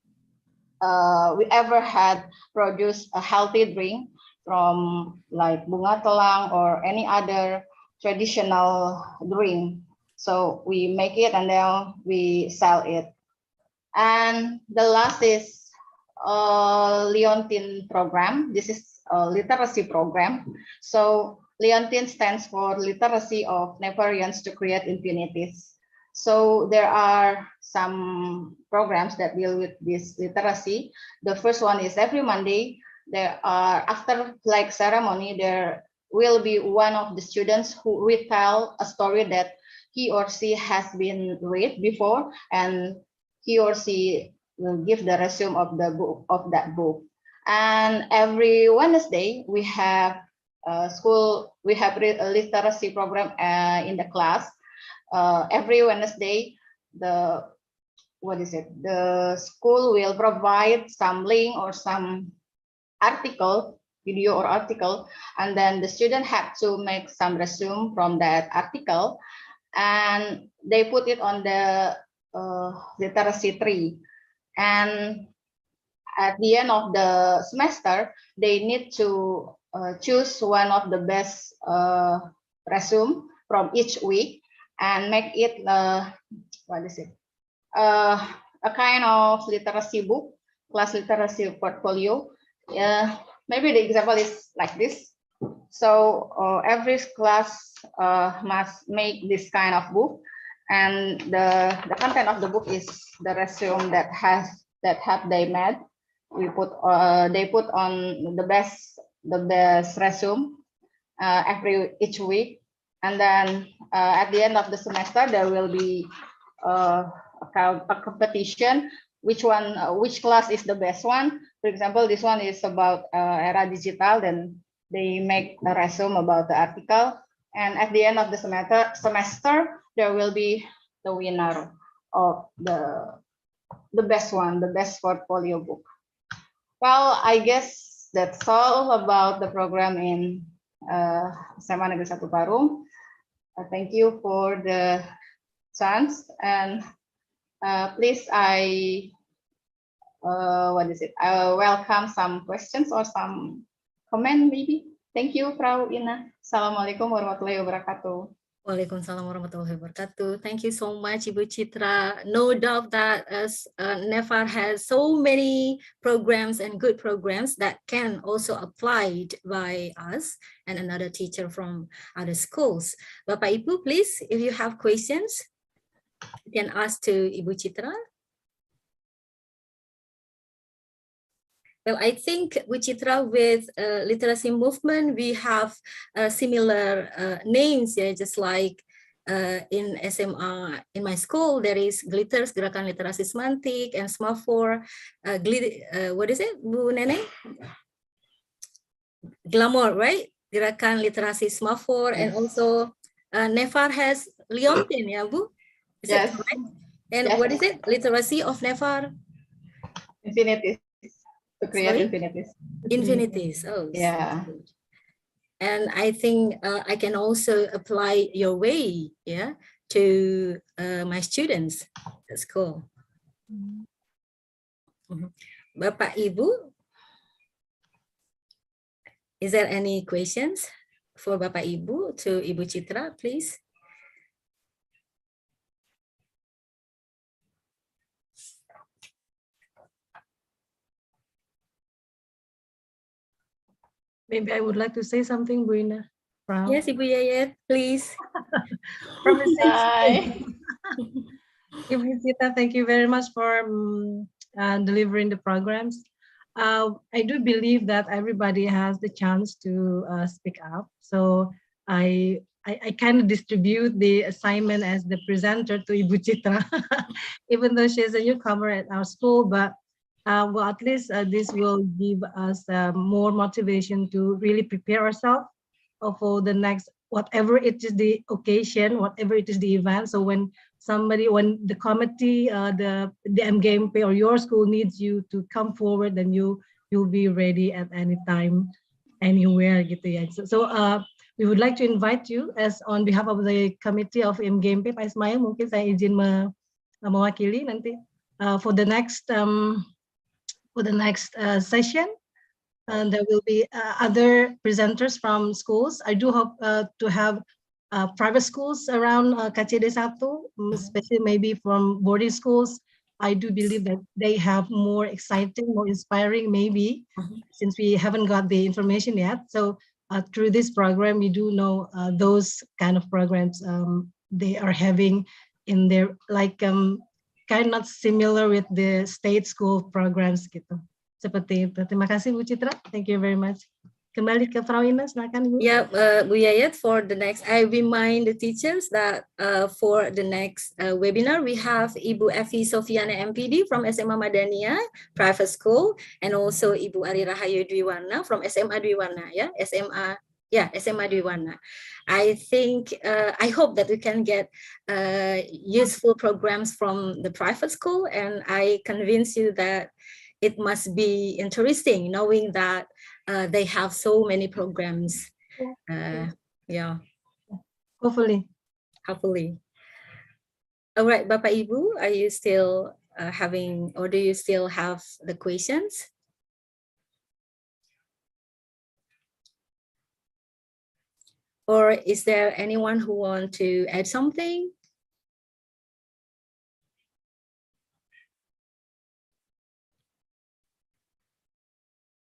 We ever had produced a healthy drink from like bunga telang or any other traditional drink. So we make it and then we sell it. And the last is Leontine program. This is a literacy program. So Leontine stands for Literacy of Neparians to Create Infinities. So there are some programs that deal with this literacy. The first one is every Monday. There are, after flag ceremony, there will be one of the students who retell a story that he or she has been read before, and he or she will give the resume of the book, of that book. And every Wednesday we have a literacy program in the class. Every Wednesday, the school will provide some link or some article, video or article, and then the student have to make some resume from that article, and they put it on the literacy tree. And at the end of the semester, they need to choose one of the best resume from each week and make it a kind of literacy book, class literacy portfolio. Maybe the example is like this. So every class must make this kind of book, and the content of the book is the resume that have they made. They put on the best resume each week, and then at the end of the semester there will be a competition. Which class is the best one? For example, this one is about era digital, then they make a resume about the article, and at the end of the semester there will be the winner of the best one, the best portfolio book. Well, I guess that's all about the program in SMA Negeri 1 Parung. Thank you for the chance, and please, I welcome some questions or some comment maybe. Thank you, Frau Ina. Assalamualaikum warahmatullahi wabarakatuh. Waalaikumsalam warahmatullahi wabarakatuh. Thank you so much, Ibu Chitra. No doubt that NEFAR has so many programs and good programs that can also applied by us and another teacher from other schools. Bapak Ibu, please, if you have questions, you can ask to Ibu Chitra. Well, I think with Chitra, with literacy movement, we have similar names, yeah, just like in SMA, in my school, there is Glitters, Gerakan Literasi Semantik, and Semafor, what is it, Bu Nene? Glamour, right? Gerakan Literasi Semafor, and also NEFAR has Leontine, yeah, Bu? Is yes. it correct? And yes. What is it? Literacy of NEFAR? Infinities. To create Sorry? infinities. Infinities. Oh, yeah. And I think I can also apply your way, yeah, to my students. That's cool. Bapak Ibu, is there any questions for Bapak Ibu to Ibu Chitra, please? Maybe I would like to say something, Bu Ina. Yes, Ibu Yayat, please. From the same Ibu Chitra, thank you very much for delivering the programs. I do believe that everybody has the chance to speak up. So I kind of distribute the assignment as the presenter to Ibu Chitra, even though she's a newcomer at our school, but well, at least this will give us more motivation to really prepare ourselves for the next, whatever it is the occasion, whatever it is the event. So when the committee, the MGMP or your school needs you to come forward, then you'll be ready at any time, anywhere gitu ya. So we would like to invite you as on behalf of the committee of MGMP, Pak Ismail, mungkin saya izin mewakili nanti for the next session. There will be other presenters from schools. I do hope to have private schools around KCD 1, especially maybe from boarding schools. I do believe that they have more exciting, more inspiring, maybe, since we haven't got the information yet. So through this program, we do know those kind of programs they are having in their, like, kind of similar with the state school programs gitu. Seperti itu. Terima kasih Bu Citra. Thank you very much. Kembali ke Frau Ina, silakan Ibu. Yeah, Bu Yayat, for the next, I remind the teachers that for the next webinar, we have Ibu Evi Sofiana MPD from SMA Madania Private School, and also Ibu Ari Rahayu Dwiwana from SMA Dwiwana, SMA Dwiwana. I think, I hope that we can get useful programs from the private school, and I convince you that it must be interesting knowing that they have so many programs. Yeah. Hopefully. All right, Bapak Ibu, are you still having, or do you still have the questions? Or is there anyone who want to add something?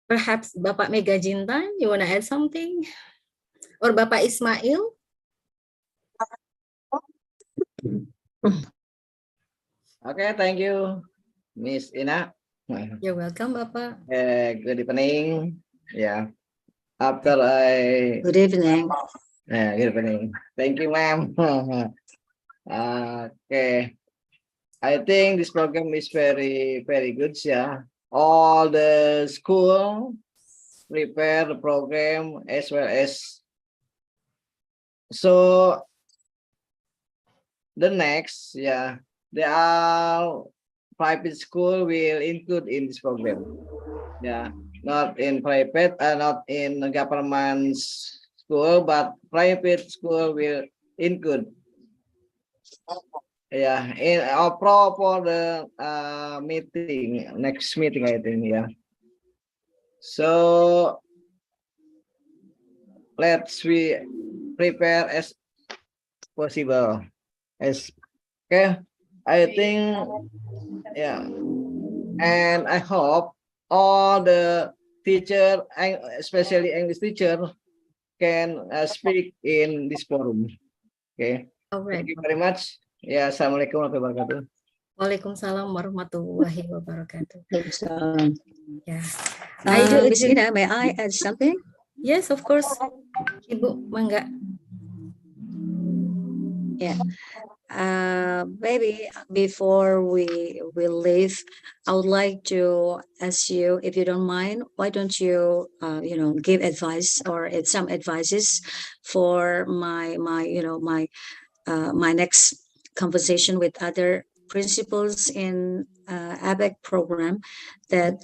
Perhaps Bapak Mega Jintan, you want to add something? Or Bapak Ismail? Okay, thank you, Miss Ina. You're welcome, Bapak. Good evening. Yeah. After I... Good evening. Good evening. Thank you, ma'am. Okay. I think this program is very, very good. Yeah. All the school prepare the program as well as. So the next, yeah, there are private school will include in this program. Yeah, not in private, not in government school, but private school will include. Yeah, in our for the meeting, next meeting, I think. Yeah. So let's we prepare as possible. As okay, I think, yeah, and I hope all the teacher, especially English teacher, can speak in this forum. Okay. All right. Thank you very much. Ya, assalamualaikum warahmatullahi wabarakatuh. Waalaikumsalam warahmatullahi wabarakatuh. Yeah. Miss Ina, may I add something? Yes, of course. Ibu, mangga. Yeah. Maybe before we leave, I would like to ask you, if you don't mind, why don't you give advice or some advices for my next conversation with other principals in ABEC program, that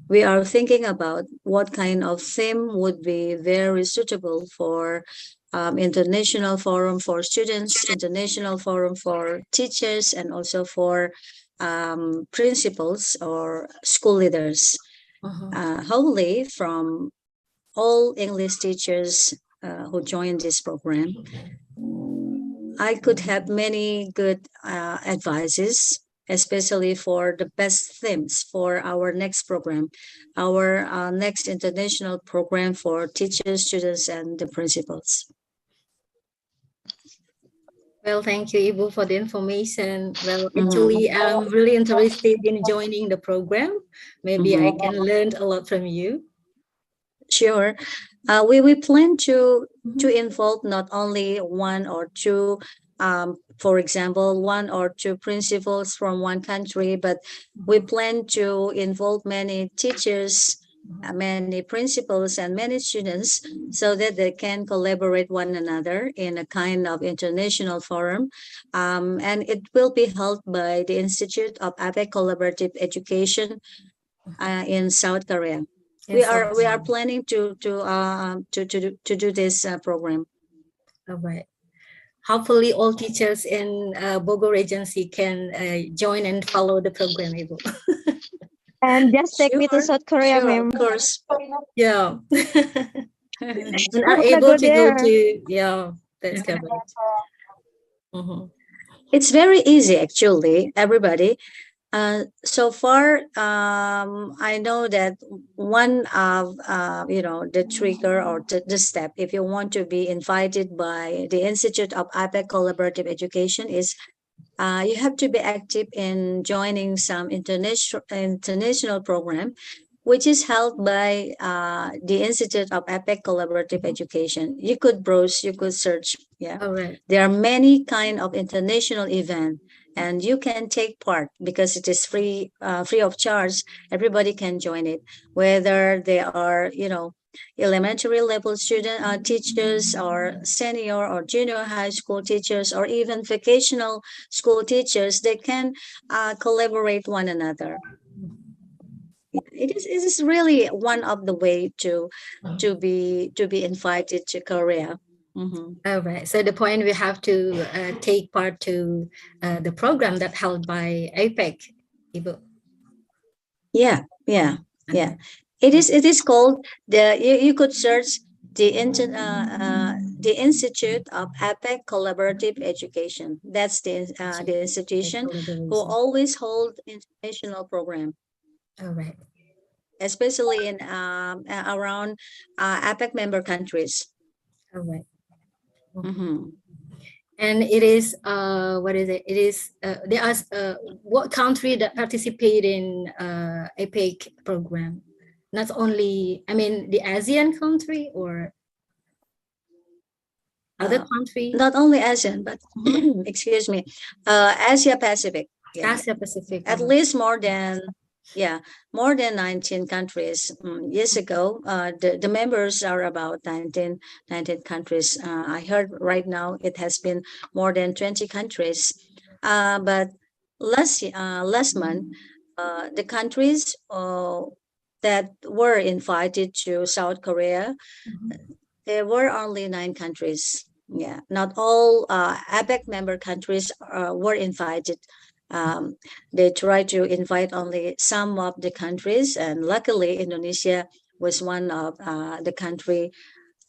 we are thinking about what kind of theme would be very suitable for international forum for students, international forum for teachers, and also for principals or school leaders. Hopefully from all English teachers who join this program, I could have many good advices, especially for the best themes for our next program, our next international program for teachers, students, and the principals. Well, thank you, Ibu, for the information. Well, actually, I'm really interested in joining the program. Maybe I can learn a lot from you. Sure. We plan to involve not only one or two, for example, one or two principals from one country, but we plan to involve many teachers, many principals, and many students, so that they can collaborate one another in a kind of international forum. And it will be held by the Institute of APEC Collaborative Education in South Korea. We are planning to do this program. All right. Hopefully, all teachers in Bogor Regency can join and follow the program, Ibu. And just take me to South Korea, ma'am. Of course. Yeah. And are I wanna able go to go there. to, yeah, that's correct. It's very easy, actually, everybody. So far, I know that one of the trigger or the step, if you want to be invited by the Institute of APEC Collaborative Education, is you have to be active in joining some international program, which is held by the Institute of APEC Collaborative Education. You could browse, you could search. Yeah, All right. there are many kind of international event, and you can take part because it is free of charge. Everybody can join it, whether they are elementary level student teachers, or senior or junior high school teachers, or even vocational school teachers. They can collaborate one another. It is really one of the way to be invited to Korea. All right. So the point, we have to take part to the program that held by APEC, Ibu. Yeah. It is called you could search the Institute of APEC Collaborative Education. That's the institution who always hold international program. All right. Especially in around APEC member countries. All right. And it is what is it? It is there are what country that participate in APEC program? Not only, I mean, the ASEAN country or other country? Not only ASEAN, but excuse me, Asia Pacific. Yeah. Asia Pacific. At least more than 19 countries. Years ago, the members are about 19 countries. I heard right now it has been more than 20 countries. But last month, the countries that were invited to South Korea, there were only 9 countries. Yeah, not all APEC member countries were invited. They tried to invite only some of the countries, and luckily Indonesia was one of the country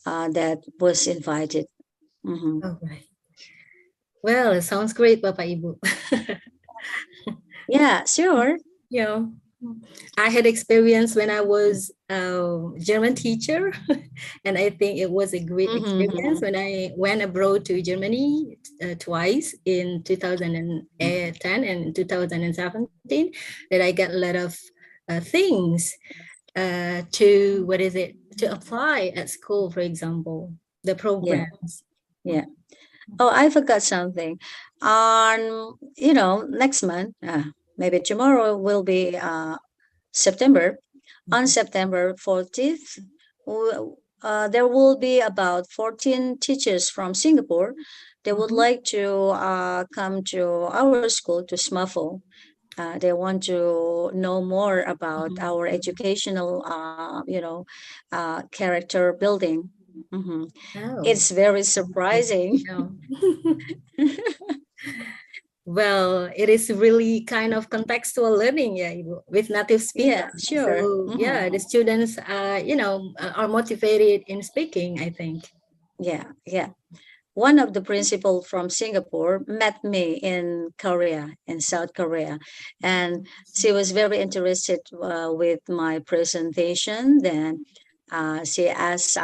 that was invited. All right. Well, it sounds great, Bapak Ibu. Yeah, sure. Yeah. I had experience when I was a German teacher, and I think it was a great experience when I went abroad to Germany twice in 2010 and 2017, that I got a lot of things to apply at school, for example, the programs. Yeah. Oh, I forgot something. On next month, maybe tomorrow will be September. On September 14th, there will be about 14 teachers from Singapore. They would like to come to our school, to SMAFO. They want to know more about our educational, character building. It's very surprising. Well, it is really kind of contextual learning, with native speakers. Yeah, sure. So, the students, are motivated in speaking, I think. Yeah. One of the principals from Singapore met me in Korea, in South Korea, and she was very interested with my presentation. Then she asked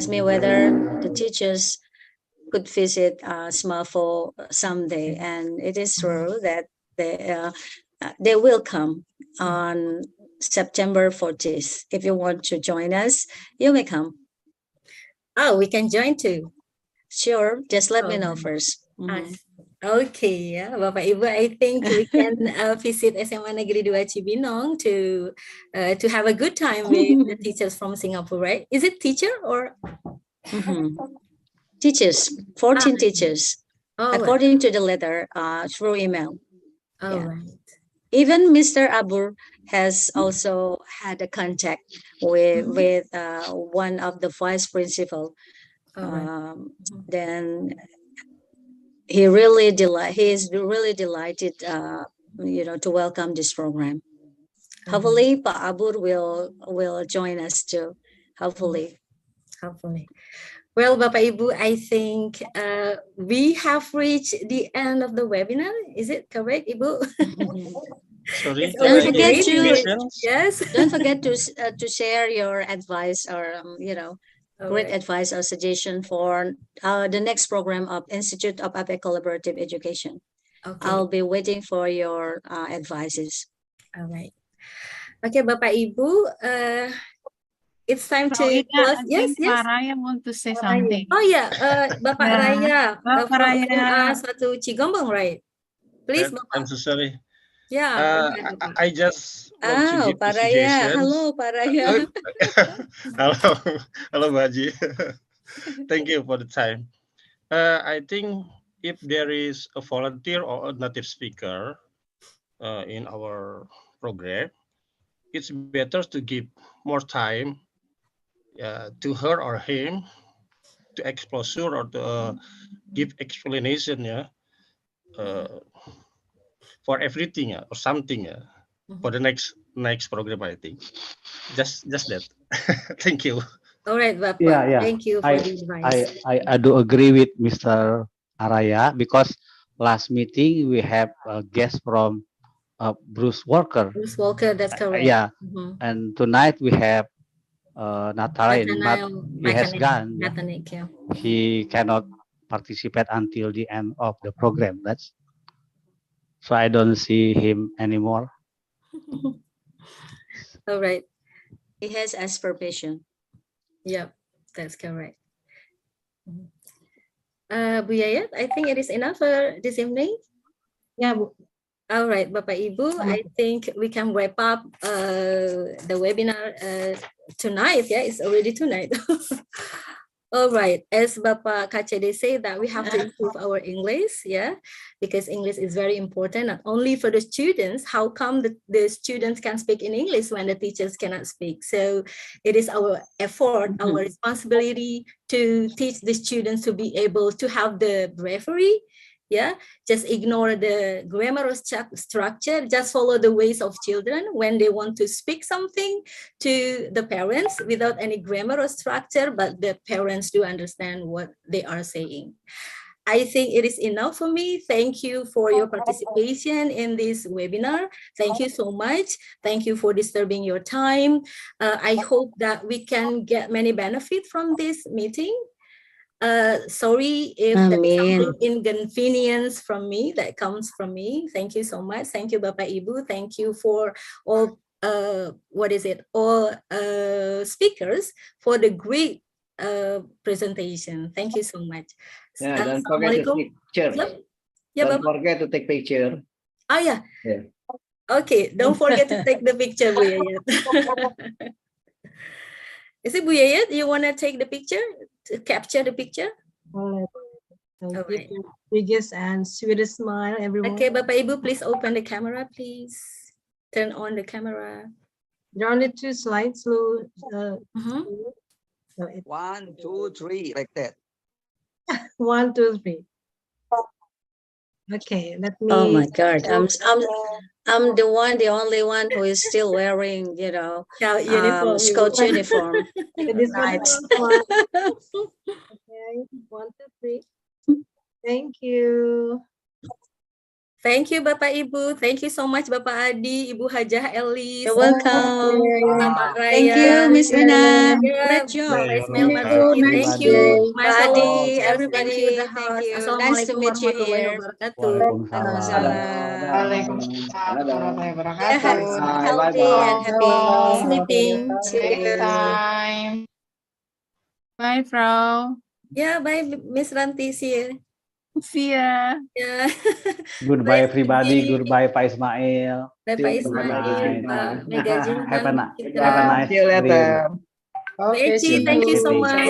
me whether the teachers could visit SMAFO someday. And it is true that they will come on September 14th. If you want to join us, you may come. Oh, we can join too. Sure, just let me know first. Okay, ya, Bapak Ibu, I think we can visit SMA Negeri 2 Cibinong to have a good time with the teachers from Singapore, right? Is it teacher or? Teachers, 14 teachers, according to the letter through email. Right. Even Mr. Abur has also had a contact with one of the vice principal. Then he is really delighted, to welcome this program. Hopefully, Pak Abur will join us too. Hopefully. Well, Bapak Ibu, I think we have reached the end of the webinar. Is it correct, Ibu? Sorry, Don't forget to share your advice or great advice or suggestion for the next program of Institute of APEC Collaborative Education. I'll be waiting for your advices. All right. Okay, Bapak Ibu, it's time to close. Yes. Pak Raya want to say something. Oh yeah, Bapak Raya from SMA 1 Cigombong, right? Please, Bapak. I'm so sorry. Yeah. I just want to give Pak Raya. suggestions. Hello, Pak Raya. Hello, Baji. Thank you for the time. I think if there is a volunteer or a native speaker in our program, it's better to give more time to her or him to exposure or to give explanation, for everything or something for the next program. I think just that. Thank you. All right, Bapak. Yeah. Thank you for the advice. I do agree with Mr. Araya because last meeting we have a guest from Bruce Walker. Bruce Walker, that's correct. And tonight we have Nathaniel, but he has gone. He cannot participate until the end of the program. So I don't see him anymore. All right. He has aspiration. Yep, that's correct. Bu Yayat, I think it is enough for this evening. Yeah, Bu. All right, Bapak Ibu, I think we can wrap up the webinar tonight. Yeah, it's already tonight. All right, as Bapak KCD said that we have to improve our English, because English is very important, not only for the students. How come the students can speak in English when the teachers cannot speak? So it is our effort, our responsibility to teach the students to be able to have the bravery. Just ignore the grammar structure, just follow the ways of children when they want to speak something to the parents without any grammar or structure, but the parents do understand what they are saying. I think it is enough for me. Thank you for your participation in this webinar. Thank you so much. Thank you for disturbing your time. I hope that we can get many benefits from this meeting. Sorry if there's some inconvenience from me that comes from me. Thank you so much. Thank you, Bapak Ibu. Thank you for all speakers for the great presentation. Thank you so much. Don't forget to take picture. Don't forget to take picture. Oh yeah. Okay, don't forget to take the picture, Bu Yayat. Is it Bu Yayat? You want to take the picture, to capture the picture? All right. Biggest and sweetest smile, everyone. Okay, Bapak Ibu, please open the camera, please. Turn on the camera. There are only 2 slides. So, 1, 2, 3, like that. 1, 2, 3. Okay, let me. Oh my God, I'm the only one who is still wearing, uniform, Scouts uniform. Right. Okay, 1, 2, 3. Thank you. Thank you Bapak Ibu. Thank you so much Bapak Adi, Ibu Hajah Elis. You're welcome. Bapak Raya. Thank you, Miss Rina. Yeah, Great job. Bapak Yeah, Ismail you're Marzuki. welcome. Thank Nice you, day. my Pak fellow Adi, teachers. Thank you, the everybody, thank host. you. Nice Assalamualaikum to meet you warahmatullahi here. wabarakatuh. Waalaikumsalam. Waalaikumsalam warahmatullahi Yeah, wabarakatuh. stay Bye, healthy and bye-bye. happy. Sleeping. See Next you. time. Bye, Frau. Yeah, bye Miss Ranti. See you. See ya. Yeah. Goodbye Bye, everybody. Suji. Goodbye Pak Ismail. Bye See Pak you. Good Ismail, night. Pak Megajin, Have a, dan have a Citra. nice See you dream. later. Mbak Okay, Eci, see Good thank night, you so Siti. much.